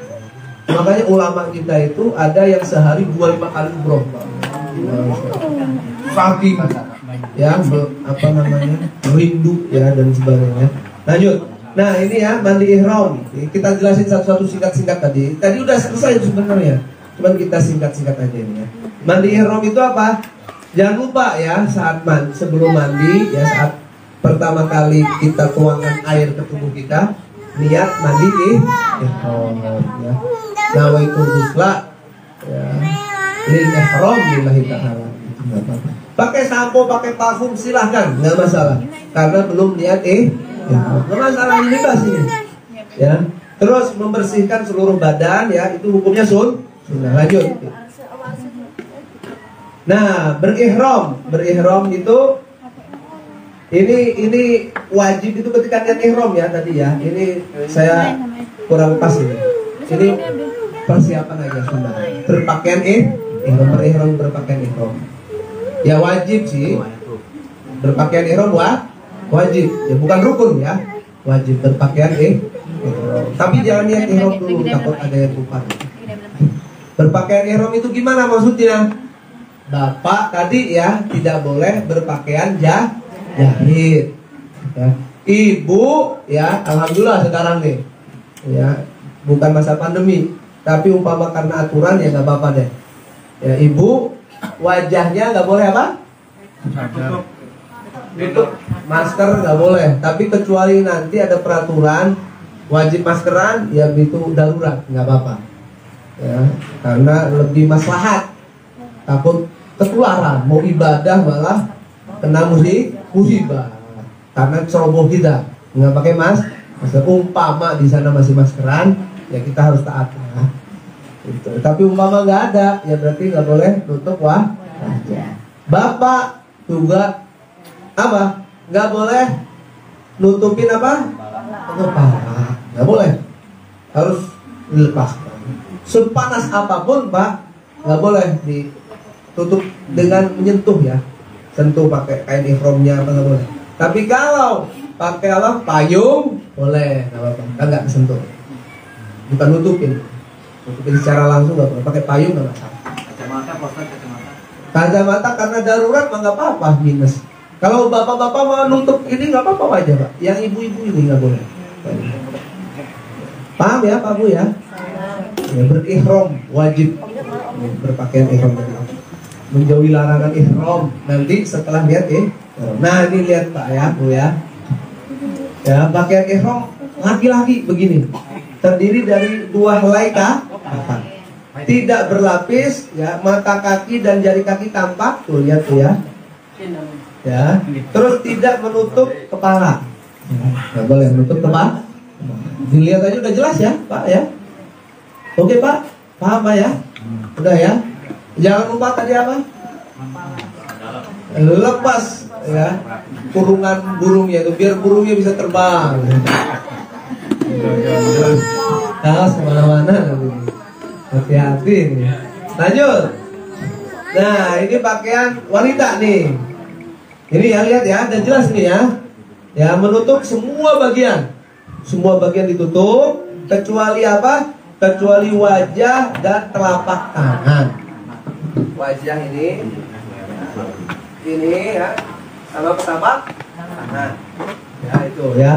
S1: Makanya ulama kita itu ada yang sehari 25 kali umroh. Saking ya, apa namanya, rindu ya dan sebagainya. Lanjut. Nah ini ya mandi ihram. Kita jelasin satu-satu singkat-singkat tadi. Tadi udah selesai itu sebenarnya. Cuman kita singkat-singkat aja ini ya. Mandi ihram itu apa? Jangan lupa ya saat sebelum mandi ya, saat pertama kali kita tuangkan air ke tubuh kita, niat mandi ihram ya. Nawaitu ghusla ya. Lil ihram lillahi ta'ala. Pakai sampo, pakai parfum silahkan, nggak masalah. Karena belum niat nggak masalah, ini bebas ini. Ya. Terus membersihkan seluruh badan ya, itu hukumnya sunnah. Lanjut. Nah, berihram itu ini wajib itu ketika niat ihram ya tadi ya. Ini saya kurang pas ini. Ini persiapan aja sunnah. Berpakaian berihram berpakaian ihram. Ya wajib sih. Berpakaian ihram wajib, ya bukan rukun ya, wajib berpakaian tapi jangan niat ihram dulu, takut ada yang lupa. Berpakaian ihram itu gimana maksudnya? Bapak tadi ya tidak boleh berpakaian jahit ya. Ibu ya, alhamdulillah sekarang nih ya, bukan masa pandemi, tapi umpama karena aturan ya nggak apa-apa deh ya. Ibu wajahnya nggak boleh apa? Tutup, masker nggak boleh, tapi kecuali nanti ada peraturan wajib maskeran ya, itu darurat nggak apa-apa ya, karena lebih maslahat, takut ketularan, mau ibadah malah kena musibah karena ceroboh kita nggak pakai Umpama di sana masih maskeran, ya kita harus taat ya. Gitu. Tapi umpama nggak ada, ya berarti nggak boleh nutup wajah. Bapak juga apa? Nggak boleh nutupin apa? Kepala. Nggak boleh. Harus dilepaskan. Sepanas apapun Pak, nggak boleh ditutup dengan menyentuh ya. Sentuh pakai kain ihramnya apa nggak boleh. Tapi kalau pakai payung boleh, nggak apa-apa. Kan nggak kesentuh. Bukan nutupin secara langsung nggak boleh. Pakai payung nggak masalah. Kacamata karena darurat mah nggak apa-apa minus. Kalau bapak-bapak mau nutup ini nggak apa-apa aja Pak. Yang ibu-ibu ini nggak boleh. Paham ya Pak Bu ya? Ya berihram wajib berpakaian ihram, menjauhi larangan ihram nanti setelah lihat nah ini lihat Pak ya Bu ya. Ya pakaian ihram laki-laki begini, terdiri dari 2 helai kafan, tidak berlapis ya, mata kaki dan jari kaki tampak tuh, lihat tuh ya. Ya, terus tidak menutup kepala. Nggak boleh menutup kepala. Dilihat aja udah jelas ya Pak ya. Oke Pak, paham Pak ya? Udah ya. Jangan lupa tadi apa? Lepas ya kurungan burungnya itu biar burungnya bisa terbang. Nah, kemana-mana hati-hati nih. Lanjut. Nah, ini pakaian wanita nih. Ini ya lihat ya, udah jelas nih ya. Ya menutup semua bagian. Semua bagian ditutup kecuali apa? Kecuali wajah dan telapak tangan. Wajah ini ya, sama telapak tangan. Ya itu ya.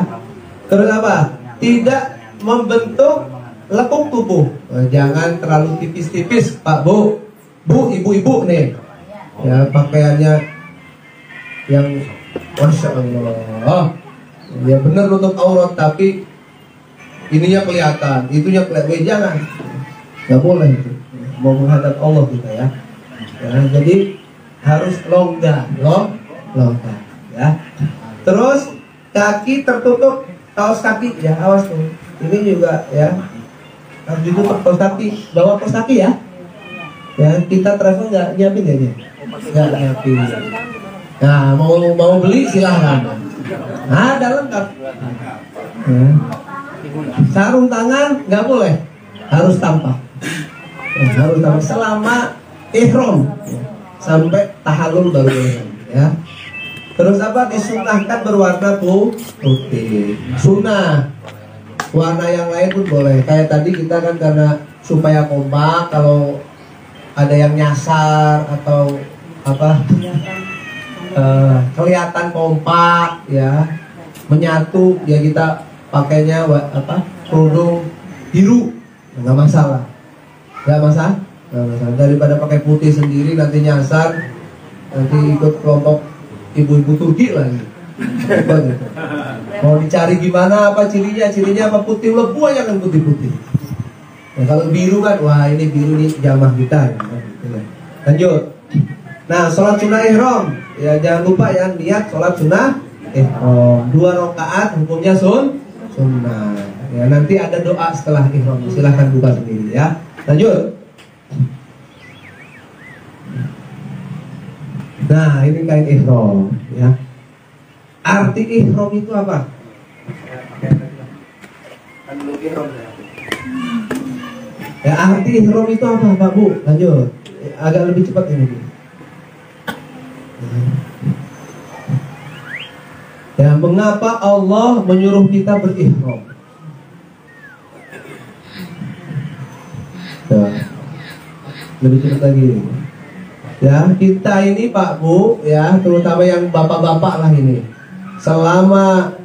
S1: Terus apa? Tidak membentuk lekuk tubuh. Jangan terlalu tipis-tipis, Pak Bu. Bu, ibu-ibu nih. Ya pakaiannya yang Masya Allah. Ya benar nutup aurat tapi ininya kelihatan, itunya kelihatan. Jangan, nggak boleh itu. Mau menghadap Allah kita ya. Jadi harus longgar, longgar ya. Terus kaki tertutup, kaos kaki ya, awas tuh. Ini juga ya harus ditutup kaos kaki, bawa kaos kaki ya. Ya kita travel nggak nyiapin ya dia, nggak nyiapin. Nah mau beli silahkan. Ada lengkap. Ya. Sarung tangan nggak boleh, harus tampak. Harus tampak selama ihram sampai tahallul baru boleh ya. Terus apa? Disunahkan berwarna putih. Sunnah. Warna yang lain pun boleh. Kayak tadi kita kan karena supaya kompak, kalau ada yang nyasar atau apa kelihatan kompak ya, menyatu ya, kita pakainya kerudung biru, nggak masalah, nggak masalah. Daripada pakai putih sendiri nanti nyasar, nanti ikut kelompok ibu-ibu Turki lagi. Mau dicari gimana, apa cirinya apa putih, lebu aja kan putih-putih. Nah, kalau biru kan, wah ini biru nih jamaah kita. Lanjut. Nah, sholat sunnah ihram ya, jangan lupa ya, niat sholat sunnah ihram 2 rakaat, hukumnya sunnah ya. Nanti ada doa setelah ihram, silahkan buka sendiri ya. Lanjut. Nah ini kain ihram ya. Arti ihram itu apa? Ya arti ihram itu apa Pak Bu? Lanjut. Agak lebih cepat ini. Ya, mengapa Allah menyuruh kita berihram? Ya, lebih cepat lagi. Ya, kita ini Pak Bu, ya, terutama yang bapak-bapak lah ini, selama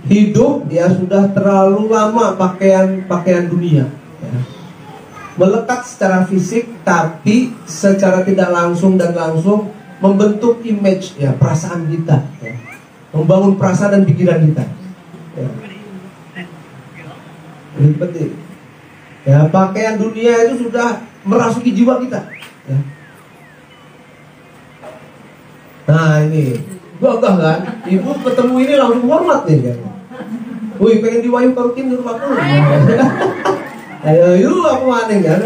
S1: hidup ya sudah terlalu lama pakaian dunia. Ya. Melekat secara fisik, tapi secara tidak langsung dan langsung membentuk image ya, perasaan kita ya. Membangun perasaan dan pikiran kita ya. Ini penting ya, pakaian dunia itu sudah merasuki jiwa kita ya. Nah ini gagah kan, ibu ketemu ini langsung hormat nih kan. Wih, pengen diwayu karutin di rumahku. Ayo, yuk aku aneh kan.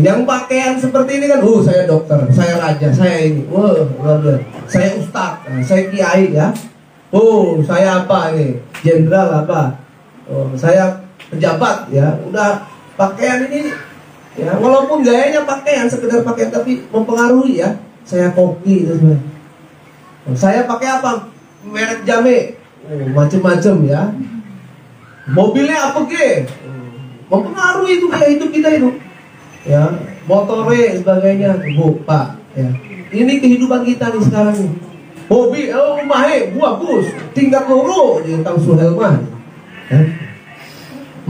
S1: Yang pakaian seperti ini kan, saya dokter, saya raja, saya ini, saya ustadz, saya kiai ya. Saya apa ini, jenderal apa? Saya pejabat ya. Udah pakaian ini, ya walaupun gayanya pakaian sekedar pakaian tapi mempengaruhi ya. Saya koki itu sebenarnya. Saya pakai apa? Merek jame, macem-macem ya. Mobilnya apa ke? Mempengaruhi itu kayak hidup kita itu. Ya, motornya sebagainya, Bu, Pak. Ya. Ini kehidupan kita nih sekarang nih. Hobi, rumahnya bagus, tingkat loro di Kang Suhel mah. Ya.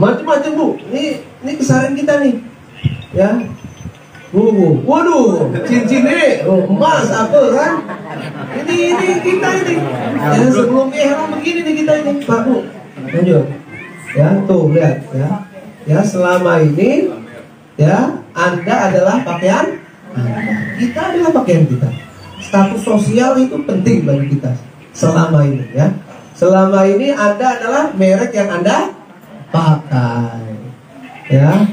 S1: Macam-macam Bu. Ini keseharian kita nih. Ya. Waduh, cincinnya, emas apa kan? Ini kita ini. Ya, sebelum ihram begini nih kita ini, Pak Bu. Lanjut. Ya, tuh lihat ya. Ya, selama ini ya, Anda adalah pakaian Anda. Kita adalah pakaian kita. Status sosial itu penting bagi kita selama ini ya. Selama ini Anda adalah merek yang Anda pakai. Ya.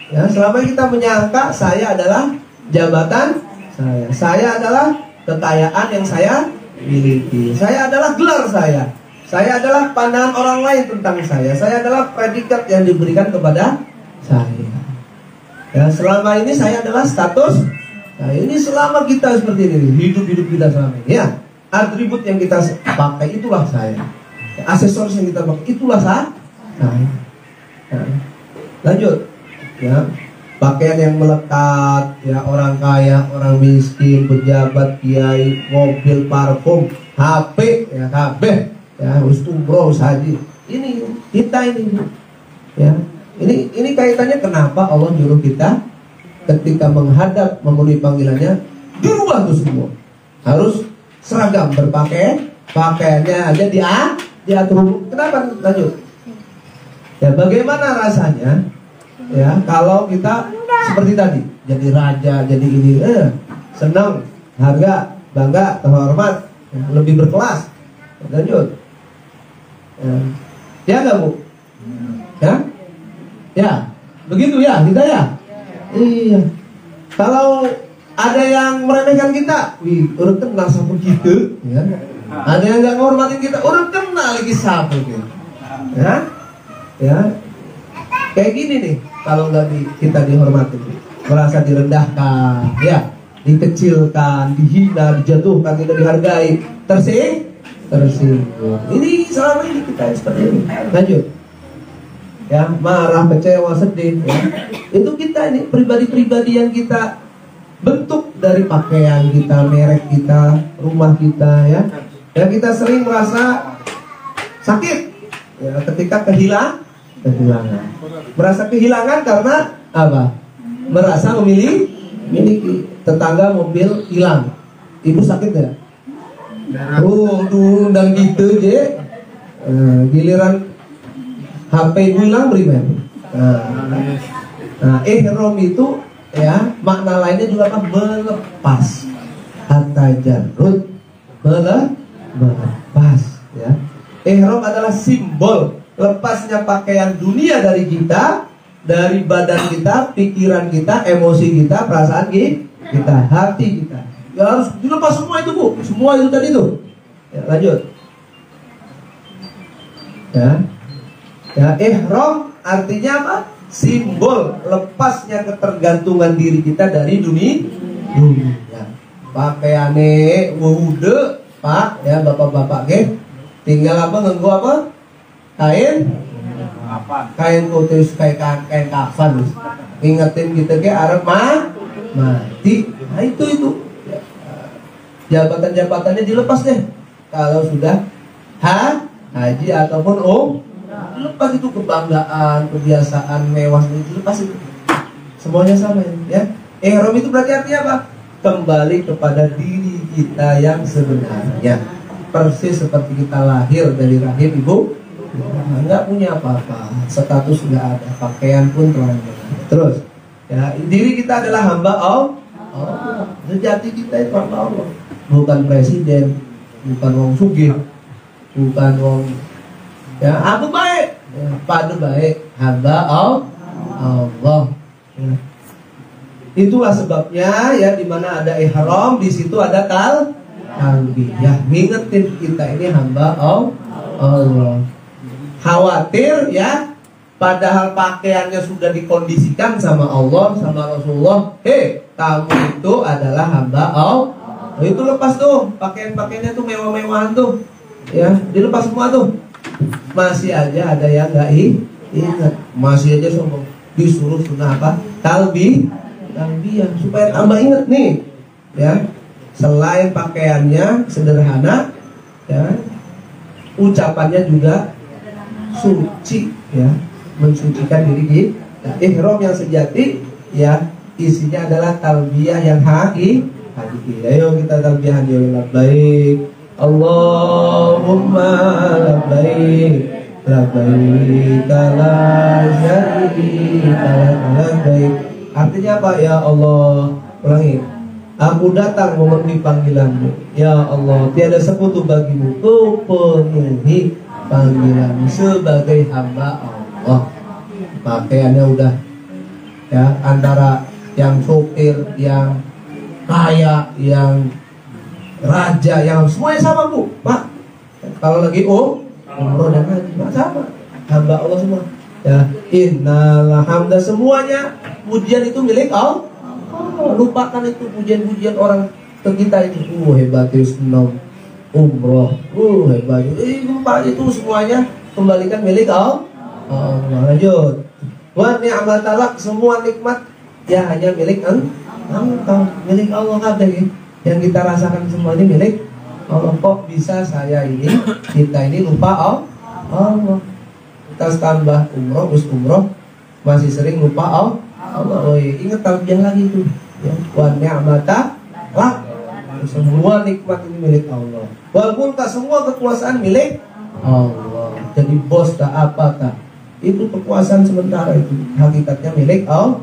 S1: Ya, selama kita menyangka saya adalah jabatan saya. Saya adalah kekayaan yang saya miliki. Saya adalah gelar saya. Saya adalah pandangan orang lain tentang saya. Saya adalah predikat yang diberikan kepada saya. Ya, selama ini saya adalah status. Nah, ini selama kita seperti ini, hidup kita selama ini. Ya, atribut yang kita pakai itulah saya. Ya, aksesoris yang kita pakai itulah saya. Nah, lanjut. Ya, pakaian yang melekat, ya orang kaya, orang miskin, pejabat, kiai, mobil, parfum, HP, ya kabeh, ya umroh, haji. Ini kita ini, ya. Ini kaitannya kenapa Allah nyuruh kita ketika menghadap memenuhi panggilannya dirubah tuh semua. Harus seragam berpakaian, pakaiannya aja diatur. Kenapa? Lanjut. Ya, bagaimana rasanya? Ya, kalau kita seperti tadi, jadi raja, jadi ini, senang, harga, bangga, terhormat, lebih berkelas. Lanjut. Ya nggak Bu? Ya? Ya, begitu ya, kita ya? Iya. Kalau ada yang meremehkan kita, orang kenal sama kita, ya. Ada yang nggak menghormatin kita, orang kenal lagi sama gitu. Ya? Ya. Kayak gini nih, kalau nggak kita dihormati, merasa direndahkan, ya, dikecilkan, dihina, dijatuhkan, tidak dihargai, tersinggung. Ini selama ini kita seperti ini. Lanjut. Ya, marah, kecewa, sedih. Ya. Itu kita ini pribadi-pribadi yang kita bentuk dari pakaian kita, merek kita, rumah kita, ya. Ya, kita sering merasa sakit, ya, ketika kehilangan. Merasa kehilangan karena apa? Merasa memiliki. Tetangga mobil hilang, ibu sakit ya? Undang gitu je. Giliran HP ibu hilang beriman. Ihram itu ya makna lainnya juga apa? Melepas. At-tajarrud, melepas ya. Ihram adalah simbol lepasnya pakaian dunia dari kita, dari badan kita, pikiran kita, emosi kita, perasaan kita, hati kita. Ya harus dilepas semua itu Bu, semua itu tadi tuh. Ya, lanjut. Ya, ihram artinya apa? Simbol lepasnya ketergantungan diri kita dari dunia. Pakaiane wude, Pak, ya bapak-bapak tinggal apa nganggo apa? Kain putih kayak kain kafan. Ingetin kita ke Arab mati. Nah itu jabatan-jabatannya dilepas deh. Kalau sudah haji ataupun dilepas itu kebanggaan, kebiasaan mewah itu dilepas itu. Semuanya sama ya. Ihram itu berarti artinya apa? Kembali kepada diri kita yang sebenarnya. Persis seperti kita lahir dari rahim ibu. Nggak punya apa-apa, status nggak ada, pakaian pun telanjang. Terus, ya diri kita adalah hamba Allah. Sejati kita itu hamba Allah, bukan presiden, bukan wong sugih, bukan wong Ya, aku baik. Ya, padu baik. Hamba Allah. Ya. Itulah sebabnya ya di mana ada ihram di situ ada talbiyah. Ngingetin kita ini hamba Allah. Khawatir ya, padahal pakaiannya sudah dikondisikan sama Allah, sama Rasulullah. Kamu itu adalah hamba Allah. Itu lepas tuh pakaian-pakaiannya tuh mewah-mewahan tuh, ya dilepas semua tuh. Masih aja ada yang nggak ingat, masih aja sombong. Disuruh sunnah apa? Talbiyah supaya tambah ingat nih, ya. Selain pakaiannya sederhana, ya, ucapannya juga suci, ya, mensucikan diri kita. Ihram yang sejati, ya, isinya adalah talbiyah yang hakiki. Ayo kita talbiyah yuk. Labbaik Allahumma labbaik labbaik la syarika lak labbaik. Artinya apa? Ya Allah, ulangi. Aku datang memenuhi panggilanmu. Ya Allah, tiada sekutu bagimu. Ku penuhi panggilanmu sebagai hamba Allah. Pakaiannya udah, ya, antara yang sopir, yang kaya, yang raja, yang semuanya sama Bu, Pak. Kalau lagi umroh dan haji, Pak, sama. Hamba Allah semua. Ya, innal hamda, semuanya pujian itu milik Allah. Lupakan itu pujian-pujian orang ke kita itu. Hebat Islam umroh. Hebat. Lupa itu semuanya kembalikan milik Allah. Lanjut. Wa ni'matalak, semua nikmat ya hanya milik engkau, milik Allah kabeh. Yang kita rasakan semua ini milik Allah. Kok bisa saya ini, kita ini lupa Allah? Kita tambah umroh, terus umroh masih sering lupa Allah. Oh iya, ingat talbiyah lagi itu. Ya, wa ni'mata lah. Semua nikmat ini milik Allah. Walaupun tak semua kekuasaan milik Allah. Jadi bos tak apa tak, itu kekuasaan sementara, itu hakikatnya milik Allah.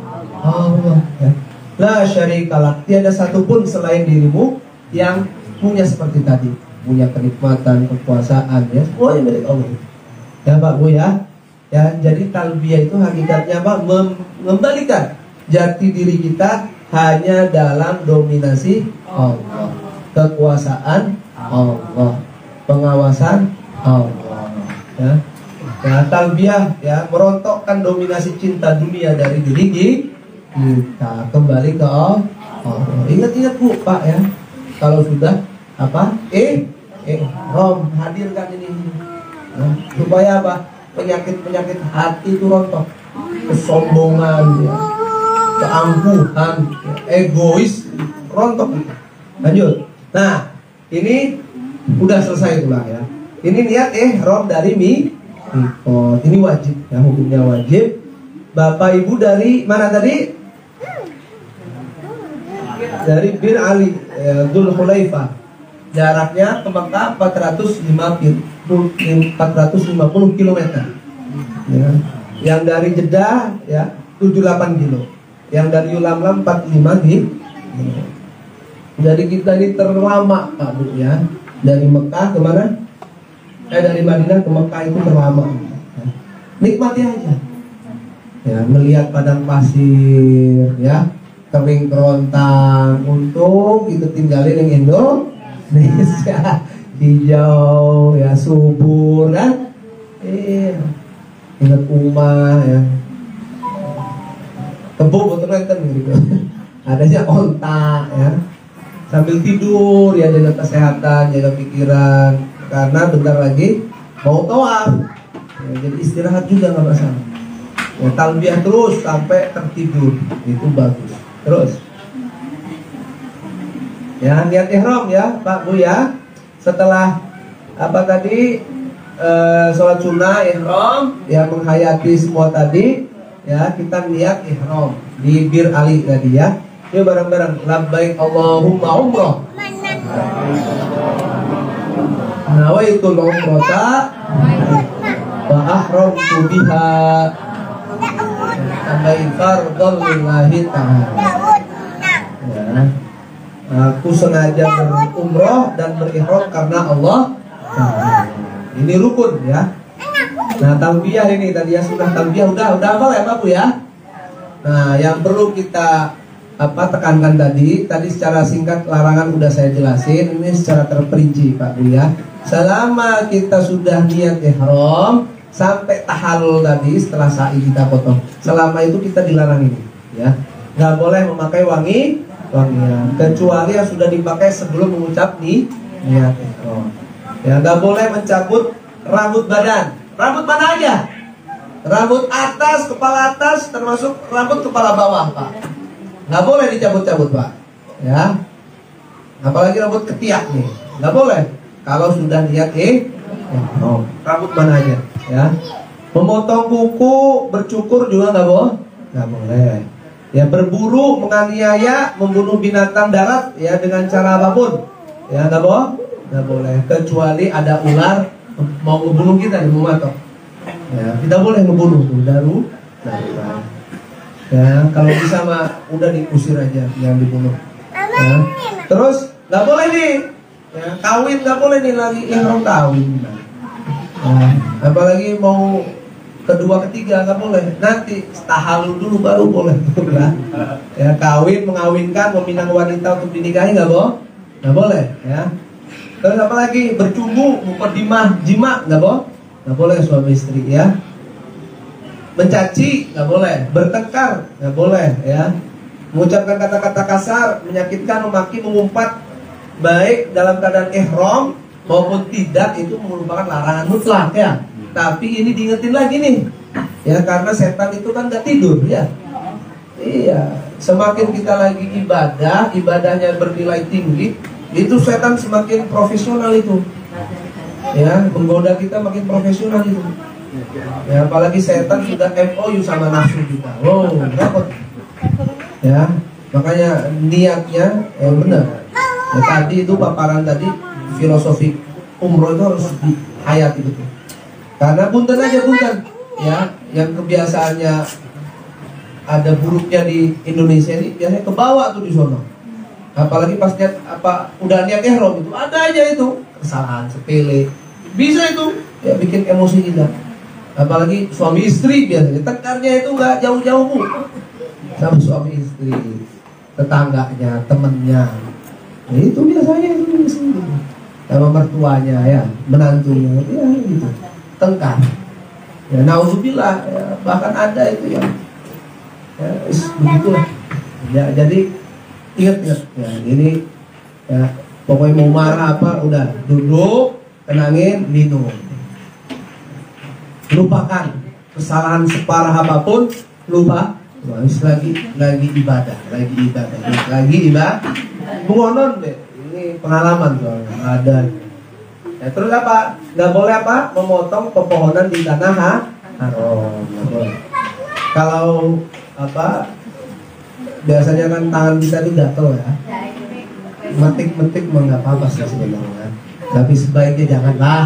S1: Ya. La syarikalah, tiada satupun selain dirimu yang punya seperti tadi, punya kenikmatan, kekuasaan, ya, semuanya milik Allah. Ya Pak Bu, ya. Ya, jadi talbiyah itu hakikatnya apa? Mengembalikan jati diri kita hanya dalam dominasi Allah, kekuasaan Allah, pengawasan Allah. Ya, ya, talbiyah ya merontokkan dominasi cinta dunia dari diri kita, kembali ke Allah. Ingat-ingat Bu, Pak, ya. Kalau sudah apa? Rom hadirkan ini. Nah, supaya apa? Penyakit hati itu rontok. Kesombongan, ya, keangkuhan, ya, egois, rontok. Lanjut. Nah, ini udah selesai itulah, ya. Ini niat ihram dari mikot. Ini wajib, ya, hukumnya wajib. Bapak Ibu dari mana tadi? Dari Bir Ali, Dzul Hulaifah. Jaraknya ke Mekah 450 km. Ya. Yang dari Jeddah ya 78 kilo. Yang dari Yulamlam 45 kilo. Jadi kita ini terlama Pak Bu, ya. Dari Mekah ke mana? Dari Madinah ke Mekah itu terlama. Ya. Nikmati aja. Ya, melihat padang pasir, ya, kering kerontang. Untung kita tinggalin yang Indonesia, hijau, ya, subur, kan? Ingat rumah, ya, kebun betul kan gitu. Adanya onta, ya, sambil tidur, ya, jaga kesehatan, jaga pikiran, karena bentar lagi mau tawaf, ya, jadi istirahat juga nggak masalah. Ya, talbiyah terus sampai tertidur, itu bagus. Terus, ya, niat ihram ya Pak Bu, ya. Setelah apa tadi, sholat sunnah ihram, ya, menghayati semua tadi, ya, kita niat ihram di Bir Ali tadi, ya. Yuk bareng-bareng, labbaik Allahumma umrah, nawaitul umrata wa ahramtu biha amai fardhon lillahi ta'ala. Ya, aku sengaja berumrah dan berihram karena Allah. Ini rukun, ya. Nah, talbiyah ini tadi ya, sunnah talbiyah udah hafal ya Pak Bu ya. Nah, yang perlu kita tekankan tadi secara singkat larangan udah saya jelasin, ini secara terperinci Pak Bu ya. Selama kita sudah niat ihram sampai tahallul tadi setelah sa'i kita potong, selama itu kita dilarang ini ya. Nggak boleh memakai wangian kecuali yang sudah dipakai sebelum mengucap niat ihram. Ya, nggak boleh mencabut rambut badan. Rambut mana aja? Rambut atas, kepala atas, termasuk rambut kepala bawah, Pak. Nggak boleh dicabut-cabut, Pak. Ya. Apalagi rambut ketiak nih, nggak boleh. Kalau sudah niat rambut mana aja, ya. Memotong kuku, bercukur juga nggak boleh. Ya, berburu, menganiaya, membunuh binatang darat, ya dengan cara apapun, ya nggak boleh. Kecuali ada ular mau ngebunuh kita, mau matok. Ya, kita boleh ngebunuh tuh, darurat. Ya, kalau bisa mah udah diusir aja, jangan dibunuh. Ya. Terus nggak boleh nih, ya, kawin nggak boleh nih lagi ihram kawin. Ya, apalagi mau kedua ketiga nggak boleh. Nanti tahallul dulu baru boleh. Ya, kawin, mengawinkan, meminang wanita untuk dinikahi nggak boleh. Ya. Terus apalagi bercumbu, mukadimah, jima nggak boleh suami istri ya. Mencaci nggak boleh, bertengkar nggak boleh ya. Mengucapkan kata-kata kasar, menyakitkan, memaki, mengumpat, baik dalam keadaan ihram maupun tidak, itu merupakan larangan mutlak ya. Tapi ini diingetin lagi nih, ya karena setan itu kan nggak tidur ya. Iya, semakin kita lagi ibadah, ibadahnya bernilai tinggi, itu setan semakin profesional itu. Ya, menggoda kita makin profesional itu. Ya, apalagi setan sudah MOU sama nafsu kita. Wow, repot. Ya, makanya niatnya benar. Ya, tadi itu paparan tadi filosofi umroh itu harus dihayati betul. Karena punten aja ya, yang kebiasaannya ada buruknya di Indonesia ini biasanya kebawa tuh di sono. Apalagi pas niat udah niat ihram itu ada aja itu kesalahan sepele. Bisa itu ya bikin emosi kita. Apalagi suami istri biasanya tekannya itu nggak jauh-jauh Bu, sama suami istri, tetangganya, temennya. Nah, itu biasanya itu sama mertuanya ya, menantunya ya gitu. Tengkar. Ya naudzubillah ya, bahkan ada itu ya begitulah. Ya, jadi ingat ya, ini ya pokoknya mau marah apa udah duduk, tenangin, minum. Lupakan kesalahan separah apapun, lupa. Lagi ibadah. Mengonon deh. Ini pengalaman soalnya ada. Ya, terus apa? Nggak boleh memotong pepohonan di tanah haram. Nggak boleh. Kalau biasanya kan tangan kita itu gatel ya. Metik mah nggak apa-apa sih sebenarnya. Tapi sebaiknya janganlah.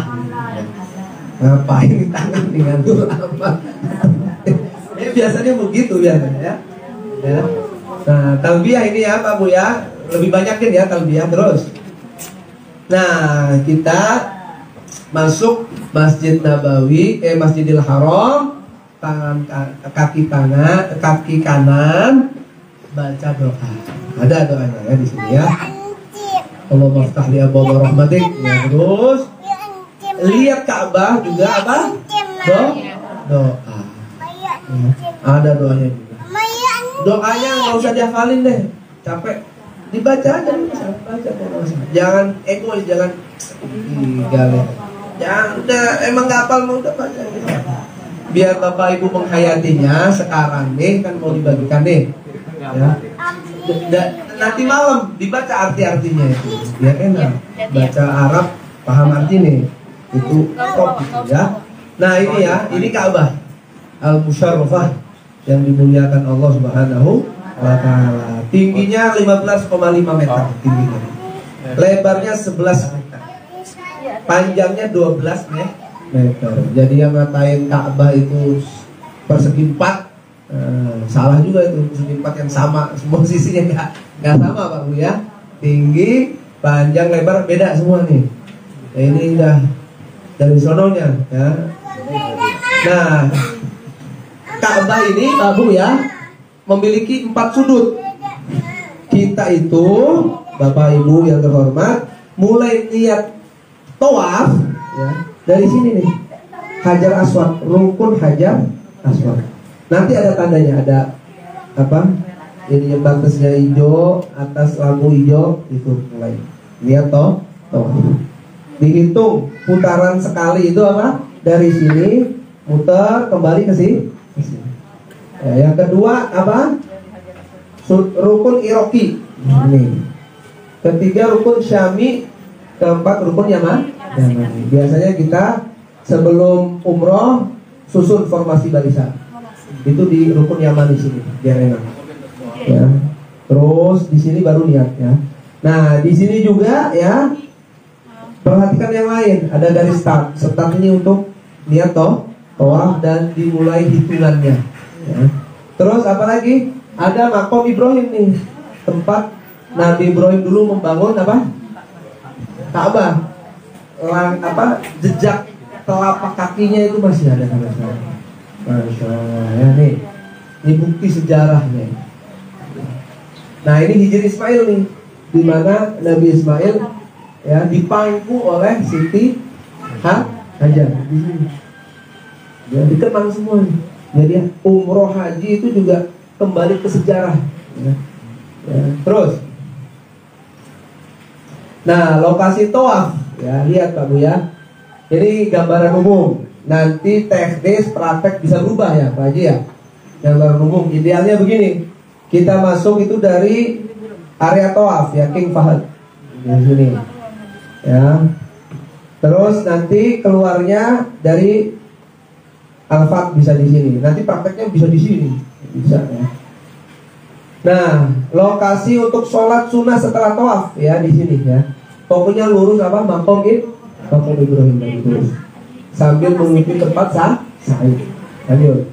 S1: Ngapain tangan ngatur apa? Ya, biasanya begitu biasanya ya. Nah, talbiyah ini ya Pak Bu ya. Lebih banyakin ya talbiyah terus. Nah, kita masuk Masjid Nabawi, Masjidil Haram, kaki kanan baca doa. Ada doanya ya di sini ya. Allahumma ftah li abwaaba rahmatik. Ya, terus lihat Ka'bah juga doa. Ada doanya juga. Doanya nggak usah dihafalin deh, capek. Dibaca aja, baca. Jangan egois, jangan jangan udah emang nggak hafal mau udah baca. Biar Bapak Ibu menghayatinya sekarang nih kan mau dibagikan nih. Ya. Nanti malam dibaca arti-artinya itu, biar enak. Baca Arab paham arti nih. Itu top gitu ya. Nah ini ya, ini Ka'bah Al-Musyarrafah yang dimuliakan Allah Subhanahu wa Ta'ala. Tingginya 15,5 meter tingginya. Lebarnya 11 meter. Panjangnya 12 meter. Jadi yang ngatain Ka'bah itu persegi 4, salah juga itu. Persegi 4 yang sama, semua sisinya nggak sama Pak Bu ya. Tinggi, panjang, lebar beda semua nih. Nah, ini udah dari sononya ya. Nah, Ka'bah ini Abu ya memiliki 4 sudut. Kita itu Bapak Ibu yang terhormat mulai niat tawaf ya, dari sini nih. Hajar Aswad, rukun Hajar Aswad. Nanti ada tandanya, ada apa? Ini yang batasnya hijau, atas lampu hijau itu mulai. Lihat toh, dihitung putaran sekali itu apa? Dari sini muter kembali ke sini. Ya, yang kedua apa? Rukun Iroki. Ini. Ketiga rukun Syami. Keempat rukun Yamani. Biasanya kita sebelum umroh susun formasi barisan. Itu di rukun Yamani sini, biar enak. Ya. Terus di sini baru niat ya. Nah, di sini juga ya. Perhatikan yang lain, ada garis start. Start ini untuk niat tawaf dan dimulai hitungannya. Ya. Terus apa lagi? Ada makom Ibrahim nih, tempat Nabi Ibrahim dulu membangun apa? Ka'bah. Jejak telapak kakinya itu masih ada sampai sekarang. Masya Allah ya nih. Ini bukti sejarahnya. Nah ini Hijri Ismail nih, di mana Nabi Ismail ya dipangku oleh Siti Hajar di sini. Ya dikenang semua nih. Jadi umroh haji itu juga kembali ke sejarah. Ya. Ya. Terus, nah lokasi tawaf ya lihat Pak Bu ya. Ini gambaran umum. Nanti teknis praktek bisa berubah ya Pak Haji ya. Gambaran umum idealnya begini. Kita masuk itu dari area tawaf ya King Fahd di sini. Ya. Terus nanti keluarnya dari Al-Fat bisa di sini. Nanti prakteknya bisa di sini. Bisa ya. Nah, lokasi untuk sholat sunnah setelah tawaf ya di sini ya. Pokoknya lurus apa? Makom Ibrahim lurus. Sambil mengikuti tempat sa'i. Lanjut.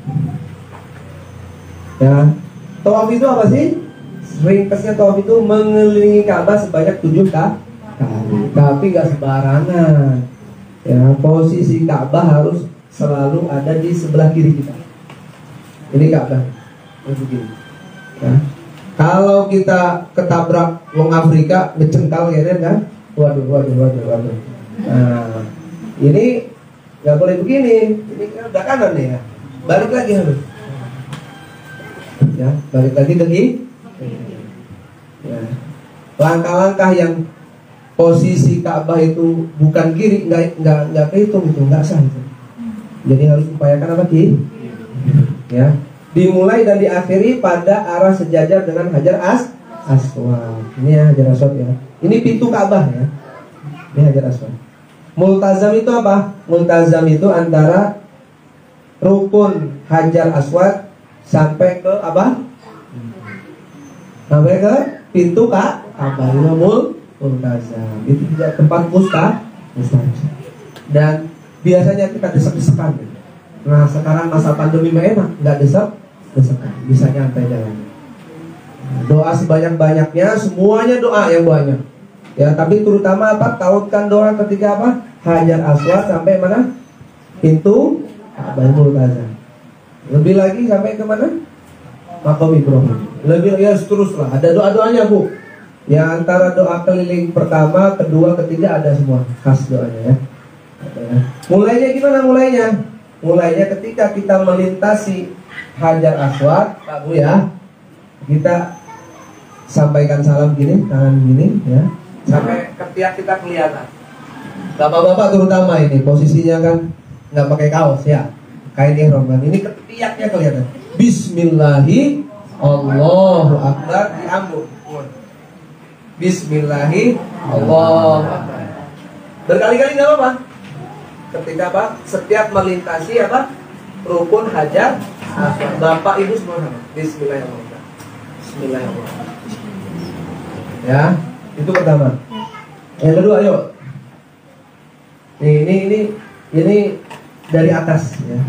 S1: Ya. Tawaf itu apa sih? Ringkasnya tawaf itu mengelilingi Ka'bah sebanyak 7 kali. Tapi nggak sembarangan. Ya, posisi Ka'bah harus selalu ada di sebelah kiri kita. Ini Ka'bah. Begini. Ya. Kalau kita ketabrak wong Afrika ngecengkal kan? Waduh. Nah, ini nggak boleh begini. Ini kan udah kanan nih ya. Balik lagi harus. Ya, balik lagi ke kiri. Ya. Langkah-langkah yang posisi Ka'bah itu bukan kiri, nggak kehitung itu, nggak sah itu. Jadi harus upayakan apa kiri? Ya. Dimulai dan diakhiri pada arah sejajar dengan Hajar Aswad. Ini ya Hajar Aswad ya. Ini pintu Ka'bah ya. Ini Hajar Aswad. Multazam itu apa? Multazam itu antara rukun Hajar Aswad sampai ke apa? Sampai ke pintu Ka'bah. Ini multazam. Itu juga tempat mustajab. Dan biasanya kita desek-desekan. Nah sekarang masa pandemi enak, nggak desek-desekan, bisa nyantai jalannya. Doa sebanyak-banyaknya, semuanya doa yang banyak. Ya, tapi terutama apa? Tautkan doa ketika apa? Hajar Aswad sampai mana? Pintu Ka'bah Multazam. Lebih lagi sampai ke mana? Makom Ibrahim. Lebih ya seteruslah. Ada doa-doanya Bu. Ya antara doa keliling pertama, kedua, ketiga ada semua khas doanya ya. Mulainya gimana mulainya? Mulainya ketika kita melintasi Hajar Aswad, Pak Bu ya. Kita sampaikan salam gini, tangan gini ya. Sampai ketiak kita kelihatan. Bapak-bapak terutama ini posisinya kan nggak pakai kaos ya. Kain ihram kan. Ini ketiaknya kelihatan. Bismillahi Allahu Akbar diambung. Bismillahi Allahu Akbar. Berkali-kali nggak apa-apa. Ketika apa? Setiap melintasi apa? Rukun Hajar Aswad. Bapak Ibu semua sama. Bismillahirrahmanirrahim. Bismillahirrahmanirrahim. Ya, itu pertama. Yang kedua, ayo. Ini dari atas ya.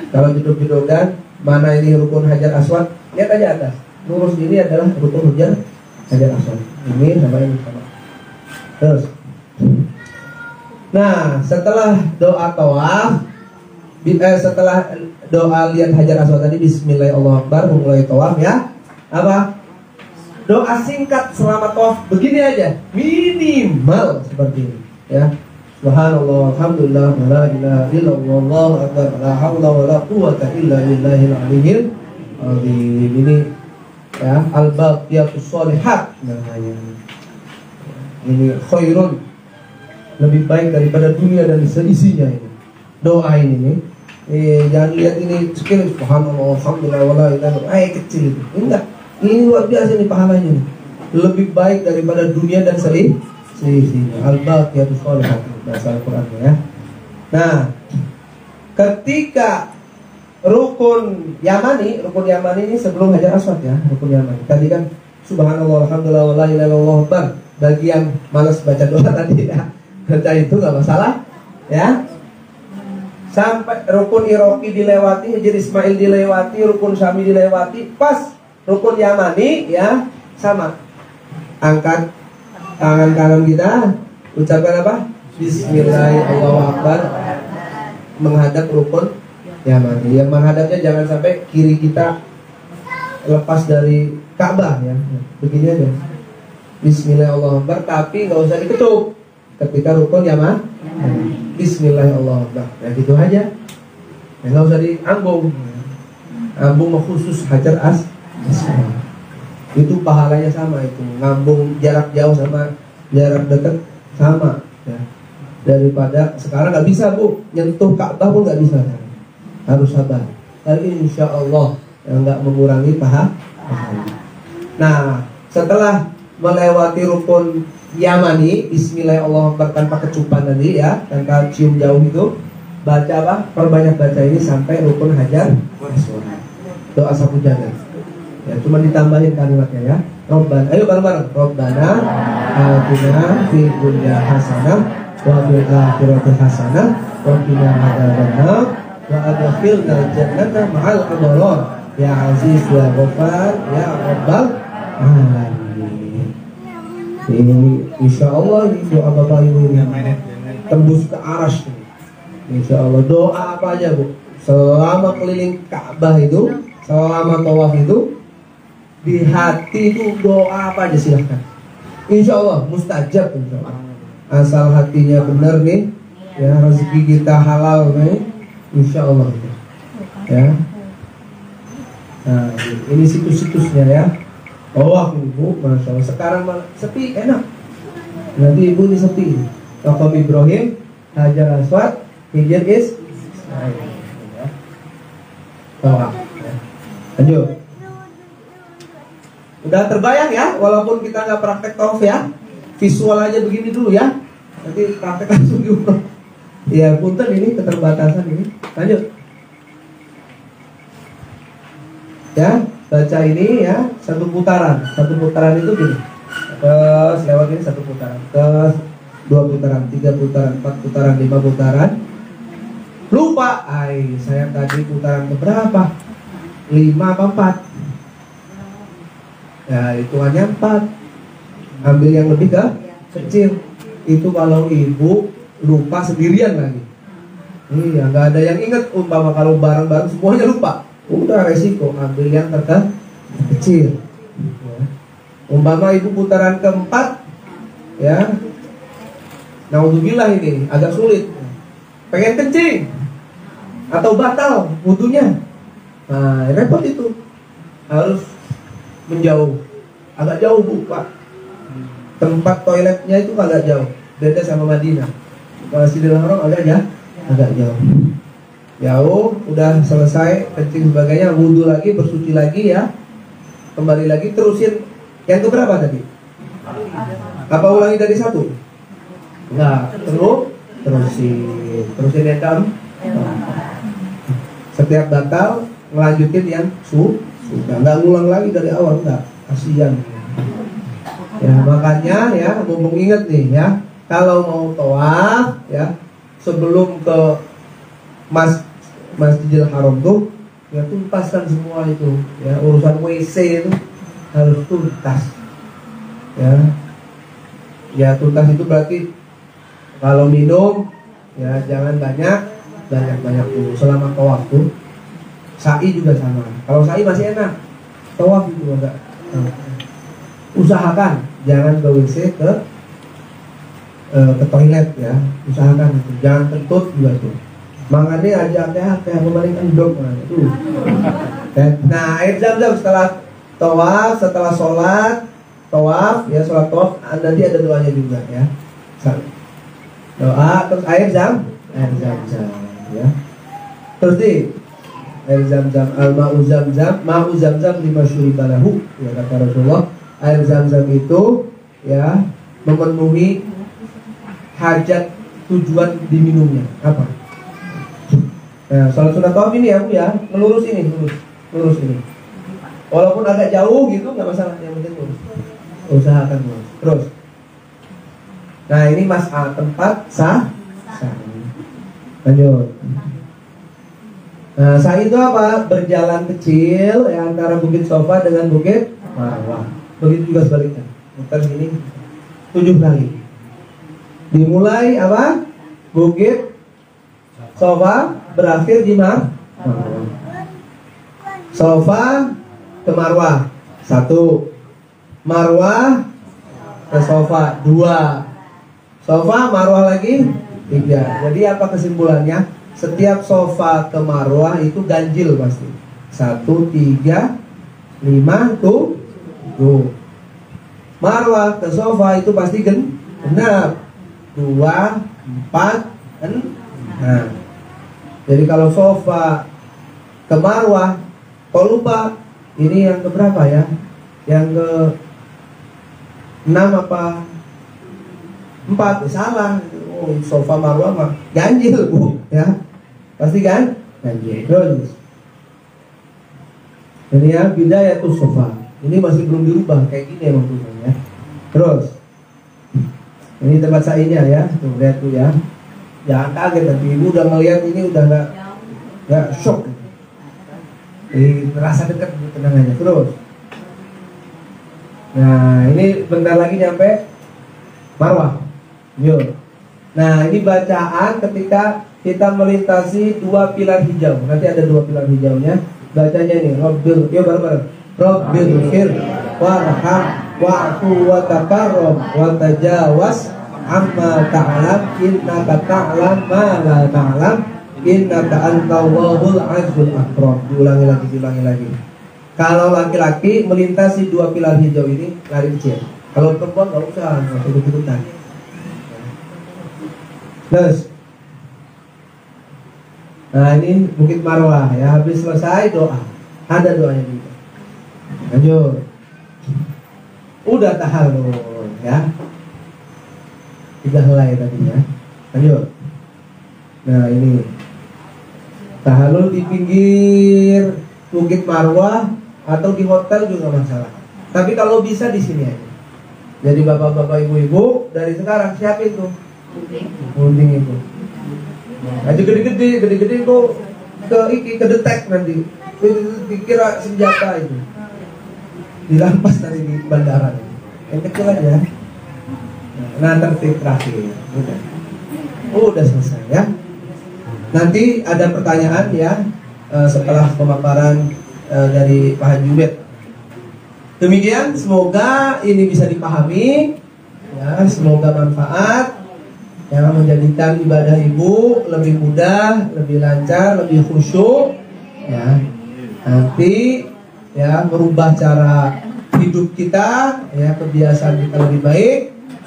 S1: Kalau jeduk-jedukkan mana ini rukun Hajar Aswad, lihat aja atas. Lurus ini adalah rukun Hajar Aswad. Ini sama ini sama. Terus. Nah, setelah doa tawaf, setelah doa lihat Hajar Aswad tadi, Bismillahirrahmanirrahim, mulai tawaf ya. Apa? Doa singkat selama tawaf begini aja, minimal seperti ini ya. Subhanallah, alhamdulillah, la ilaha illallah, Allahu akbar, la haula wala quwwata illa billahil aliyyil azim. Ini ya, al-baqiyatus sholihat namanya. Ini khairun, lebih baik daripada dunia dan seisinya ini. Doa ini nih. Jangan lihat ini sekali subhanallah, alhamdulillah, wala ilaha illallah, kecil itu. Enggak. Ini luar biasa nih pahalanya nih. Lebih baik daripada dunia dan seisinya. Al-baqiyatus sholihat bahasa Al-Qur'an ya. Nah, ketika rukun Yamani ini sebelum Hajar Aswad ya, rukun Yamani. Tadi kan subhanallah, alhamdulillah, wala ilaha illallah. Bagi yang malas baca doa tadi ya, baca itu nggak masalah ya. Sampai rukun Iraqi dilewati, Hijr Ismail dilewati, rukun Syami dilewati, pas rukun Yamani ya sama. Angkat tangan kanan kita, ucapkan apa? Bismillahirrahmanirrahim, menghadap rukun Yamani. Yang menghadapnya jangan sampai kiri kita lepas dari Ka'bah ya. Begini aja. Bismillahirrahmanirrahim, tapi nggak usah diketuk ketika rukun Yamani. Bismillahirrahmanirrahim, ya gitu aja. Ya, nggak usah diambung. Ambung khusus Hajar Aswad. Itu pahalanya sama itu. Ngambung jarak jauh sama jarak dekat sama. Ya. Daripada sekarang nggak bisa bu, nyentuh Ka'bah pun nggak bisa. Harus sabar. Tapi insya Allah yang nggak mengurangi pahala. Nah, setelah melewati rukun Yamani, Bismillahirrahmanirrahim tanpa kecupan tadi ya, tanpa cium jauh itu, baca apa? Perbanyak baca ini sampai rukun Hajar Aswad. Doa sapu jagat. Ya, cuma ditambahin kalimatnya ya. Robbana, ayo bareng-bareng. Robbana atina fid dunya hasanah wa fil akhirati hasanah wa qina adzabannar wa adkhilna jannata ma'al abrar ya aziz ya ghafar ya rabbal alamin. Ini insya Allah ini doa bapak ibu ini tembus ke arasy. Insya Allah doa apa aja bu, selama keliling Ka'bah itu, selama tawaf itu, di hati itu doa apa aja silahkan. Insya Allah mustajab insya Allah. Asal hatinya benar nih, ya rezeki kita halal nih, insya Allah ya. Nah ini situs-situsnya ya. Oh ibu, masya Allah. Sekarang sepi, enak. Nanti ibu ini sepi. Maqam Ibrahim, Hajar Aswad, Hijr Ismail. Doa. Lanjut. Udah terbayang ya, walaupun kita nggak praktek tawaf ya, visual aja begini dulu ya. Nanti praktek langsung di umroh. Ya punten ini keterbatasan ini. Lanjut. Ya. Baca ini ya, satu putaran itu gini, terus lewat ini satu putaran, terus dua putaran, tiga putaran, empat putaran, lima putaran, lupa, saya tadi putaran keberapa, 5 apa 4, ya hitungannya 4, ambil yang lebih kecil, itu kalau ibu lupa sendirian lagi, iya nggak ada yang ingat, umpama kalau bareng-bareng semuanya lupa. Udah resiko, ambil yang kecil ya. Umpama ibu putaran keempat ya, naudzubillah ini agak sulit, pengen kencing atau batal wudunya, nah repot itu, harus menjauh, agak jauh bu pak, tempat toiletnya itu agak jauh, beda sama Madinah. Masjidil Haram agak jauh. Jauh, udah selesai kencing sebagainya, wudhu lagi, bersuci lagi ya, kembali lagi, terusin yang keberapa tadi? Apa ulangi dari 1? Enggak, terusin yang keempat. Setiap batal ngelanjutin yang sudah, nggak ngulang lagi dari awal, enggak, kasihan. Ya makanya ya, mumpung inget nih ya, kalau mau tawaf ya, sebelum ke Masjidil Haram tuh ya tuntaskan semua itu ya, urusan WC itu harus tuntas ya tuntas itu berarti kalau minum ya jangan banyak, banyak-banyak dulu selama tawaf tuh. Sa'i juga sama. Kalau sa'i masih enak, tawaf itu enggak. Usahakan jangan ke WC ke toilet ya, usahakan itu. Jangan kentut juga tuh. Makanya aja kayak pemaling endok itu. Nah, air zam-zam setelah tawaf, setelah sholat tawaf ya, sholat tawaf nanti ada doanya juga ya. Doa terus air zam-zam ya. Terus air zam-zam, al-ma'u zam-zam lima syuribalahu ya, kata Rasulullah. Air zam-zam itu ya memenuhi hajat tujuan diminumnya. Apa? Nah, sholat sunat tawaf ini ya Bu ya, lurus ini. Walaupun agak jauh gitu nggak masalah, yang penting lurus. Usahakan lurus. Terus. Nah, ini tempat sah. Lanjut. Nah, sah itu apa? Berjalan kecil ya, antara Bukit Sofa dengan Bukit Marwah. Begitu juga sebaliknya. Muter sini 7 kali. Dimulai apa? Bukit Sofa, berakhir di Marwah. Sofa ke Marwah 1, Marwah ke Sofa 2, Sofa Marwah lagi 3. Jadi apa kesimpulannya? Setiap Sofa ke Marwah itu ganjil pasti. 1, 3, 5 tuh. Marwah ke Sofa itu pasti genap. 2, 4, 6. Jadi kalau Sofa ke Marwah, kalau lupa ini yang keberapa ya? Yang ke 6 apa 4? Salah. Oh, Sofa Marwah mah ganjil Bu ya. Pasti kan? Ganjil. Terus ini ya bidayatus Sofa. Ini masih belum dirubah kayak gini emang ya. Terus ini tempat sa'inya ya. Tuh lihat tuh ya. Jangan kaget nanti ibu udah ngeliat ini udah nggak shock. Terasa dekat tendangannya. Terus. Nah ini bentar lagi nyampe Marwah. Yuk. Nah ini bacaan ketika kita melintasi 2 pilar hijau. Nanti ada 2 pilar hijaunya. Bacanya nih. Rabbil, yuk bareng-bareng. Rabbil fir warham wa'fu wa takarram wa tajawaz amma ta'lam innaka ta'lam ma la ta'lam innaka antallahul azizul akram. Diulangi lagi. Kalau laki-laki melintasi 2 pilar hijau ini lari kecil. Kalau perempuan nggak usah ikut-ikutan. Terus, nah ini Bukit Marwah ya, habis selesai doa. Ada doanya juga. Lanjut. Udah tahallul ya. 3 helai tadinya. Lanjut. Nah ini tahallul di pinggir Bukit Marwah atau di hotel juga masalah. Tapi kalau bisa di sini aja. Jadi bapak-bapak, ibu-ibu dari sekarang siapin tuh gunting itu. Aja gede-gede itu ke detek nanti. Dikira senjata itu. Dirampas dari bandara. Yang kecil aja. Nah tertib terakhir. Udah selesai ya. Nanti ada pertanyaan ya setelah pemaparan dari Pak Haji Ubed. Demikian, semoga ini bisa dipahami ya, semoga manfaat yang menjadikan ibadah ibu lebih mudah, lebih lancar, lebih khusyuk ya. Nanti ya merubah cara hidup kita ya, kebiasaan kita lebih baik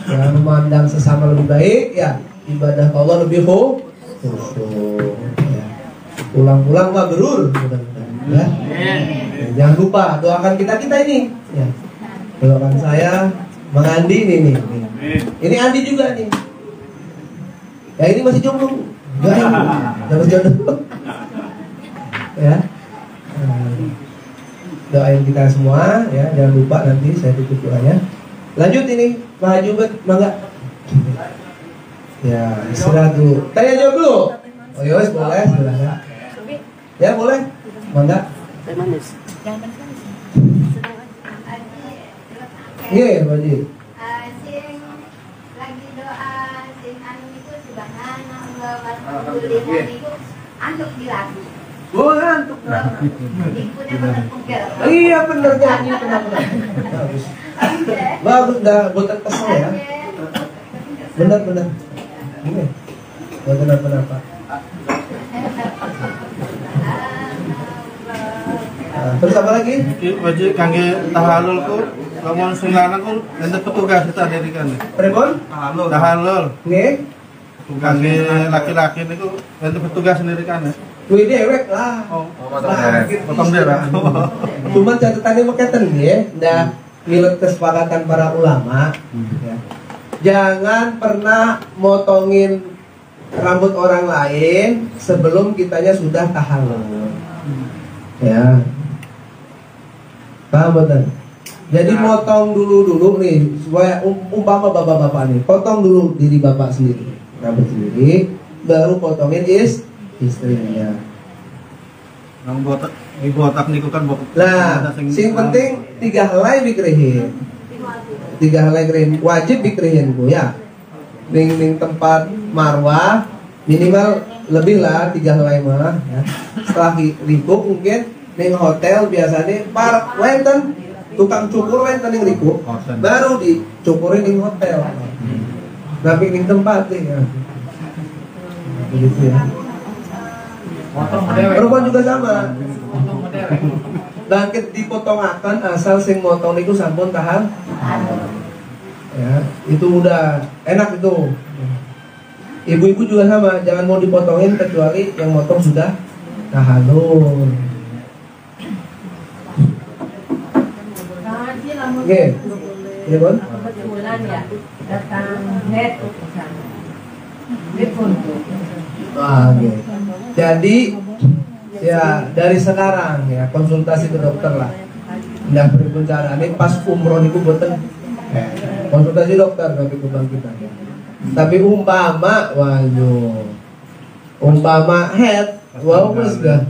S1: ya, memandang sesama lebih baik ya, ibadah Allah lebih khusyuk ya. Pulang-pulang mabrur ya. Jangan lupa doakan kita ini ya. Doakan saya Bang Andi nih. Ini Andi juga nih. Ya ini masih jomblo. Jangan jodoh. Ya. Doain kita semua ya, jangan lupa nanti saya tutup doanya. Lanjut ini Pak Haji Ubed, mangga. Ya, istirahat dulu. Tanya jawab dulu. Oh yos, boleh, silakan. Ya boleh, mangga.
S2: Teh manis.
S3: Jangan manis.
S1: Iya, Pak Haji.
S3: Sing lagi doa sing anu itu subhanallah walhamdulillah niku Anduk di lagu.
S1: Oh, ngantuk.
S3: Ibunya bener pegel.
S1: Iya bener nyanyi benar-benar. Bagus. Bagus dah buatan kesel ya. Benar-benar. Ini. Buatan apa-apa. Nah, terus apa lagi?
S2: Wajib kangge tahalul ku lamun sing lanang ku ente petugas kita dari kan.
S1: Pripun?
S2: Tahalul.
S1: Nggih.
S2: Kangge laki-laki niku ente petugas sendiri kan.
S1: Kuwi dewek lah.
S2: Potong daerah.
S1: Cuman catatannya meketen ya, ndak milet kesepakatan para ulama. Ya. Jangan pernah motongin rambut orang lain sebelum kitanya sudah tahallul. Ya. Paham betul? Jadi motong dulu nih, supaya umpama bapak-bapak nih, potong dulu diri bapak sendiri, rambut sendiri, baru potongin istrinya.
S2: Nang botak, di botak niku kan botak.
S1: Lah, sing penting 3 helai dikerihin. 3 helai kerihin, wajib dikerihin Bu ya. Ning tempat marwah minimal lebih lah 3 helai mah ya. Setelah ribuk mungkin ning hotel biasanya par wenten tukang cukur wenten ning ribuk baru dicukurin ning hotel. Tapi ning tempat nih ya. Begitu ya. Perempuan juga sama. Bangkit dipotongakan asal sing motong niku sampun tahan. Ya, itu udah enak itu. Ibu-ibu juga sama, jangan mau dipotongin kecuali yang motong sudah tahallul. Oke. Ini Bon?
S4: Kebetulan ya datang head ke sana.
S1: Oke. Jadi ya dari sekarang ya konsultasi ke dokter lah. Nggak berbicara ini pas umroh niku boten konsultasi dokter bagi kebangkitan. Tapi umpama head wis dah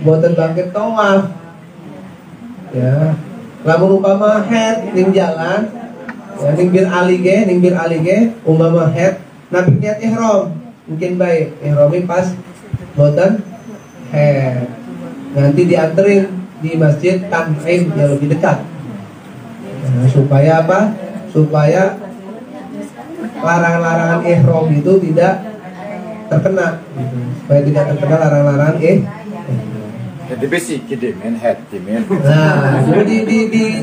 S1: boten bangkit tawaf. Ya. Lamun umpama head ning jalan ya ning bir alige umpama head nabi niat ihram mungkin baik ihrami pas boten head nanti dianterin di masjid Tan'im yang lebih dekat. Nah, supaya apa? Supaya larangan-larangan ihram itu tidak terkena gitu. Supaya tidak terkena larangan-larangan
S5: Jadi besi kidimin head kidimin.
S1: Nah, jadi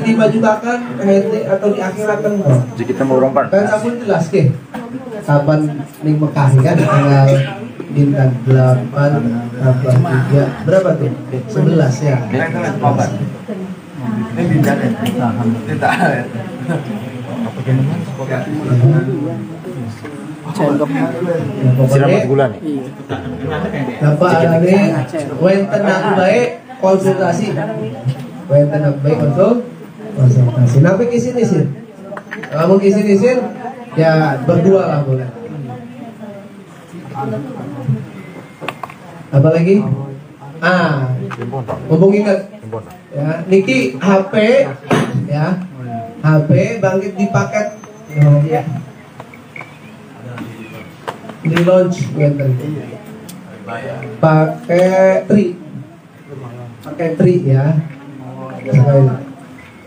S1: dimajukan head atau diakhirkan
S5: Jadi kita mau rompan.
S1: kan sampun jelas ke kapan ning Mekah kan tanggal bintang 8 tambah 3 berapa tuh? 11 ya.
S5: Ini bintang ya. Siramat gula nih.
S1: Bapak ini wenten aku baik konsultasi. Wenten aku baik konsultasi. Napi kisini sih. Kamu kisini sih ya berdua lah boleh. Apa lagi? Ngomong ingat ya, niki HP ya. HP bangkit di paket di launch ngeten. Pakai tri ya.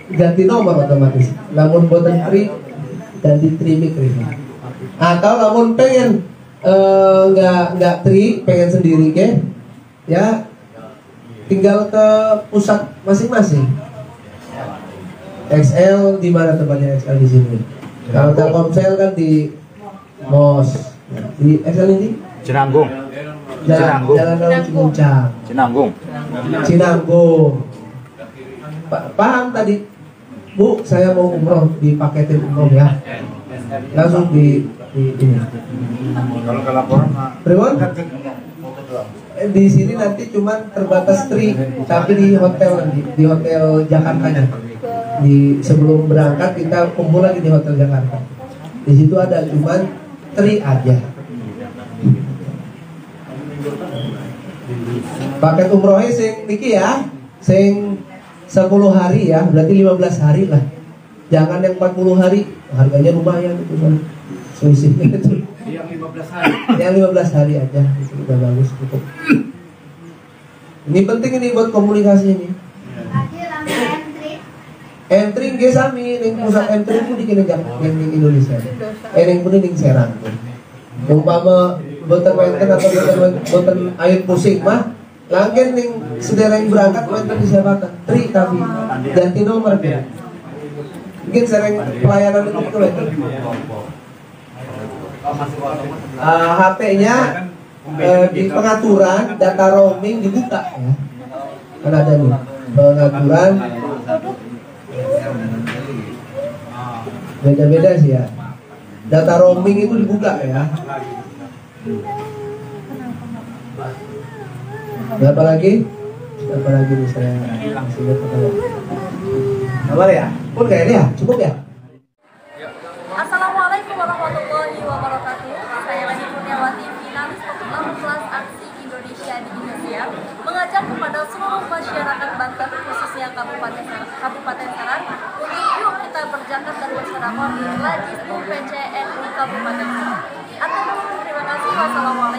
S1: Ganti nomor otomatis. Lamun boten tri ganti tri mikri. Atau lamun pengen nggak tri pengen sendiri ke ya tinggal ke pusat masing-masing. XL di mana tempatnya XL di sini? Kalau Telkomsel kan di MOS, di XL ini
S5: Cinanggung.
S1: Jalan Raya Cimuncang. Cinanggung. Paham tadi? Bu, saya mau umroh dipaketin umroh ya. Langsung di ini.
S2: Kalau ke laporan
S1: Prewon? Di sini nanti cuma terbatas tri, tapi di hotel nanti, di hotel Jakarta nya. Di sebelum berangkat kita kumpul lagi di hotel Jakarta. Di situ ada cuma tri aja. Paket umrohnya sing niki ya, sing 10 hari ya, berarti 15 hari lah. Jangan yang 40 hari, harganya lumayan itu. selisihnya itu.
S6: Yang 15 hari.
S1: Yang 15 hari aja itu udah bagus cukup. Ini penting ini buat komunikasi ini.
S3: Aja langsung entry.
S1: Entry nggih sami ning pusat entry pun di ning Indonesia. Ning pun ning Serang. Umpama boten wonten atau boten ayo pusing mah langgen ning sedereng berangkat wonten disebatan tri tapi ganti nomor dia. Mungkin sering pelayanan itu wonten. HP-nya di pengaturan data roaming dibuka ya. Kan ada nih pengaturan beda-beda sih ya. Data roaming itu dibuka ya. Berapa lagi? Berapa lagi nih saya kasih lihat kalau. Sabar ya? Pun kayak ini ya? Cukup ya?
S7: Assalamualaikum warahmatullahi wabarakatuh. Saya Leni Kurniawati, finalis pemula kelas aksi Indonesia di Indonesia, mengajak kepada seluruh masyarakat Banten, khususnya Kabupaten Serang, untuk yuk kita berzakat dan bersedekah di Lajis PCN di Kabupaten Serang. Terima kasih. Wassalamualaikum.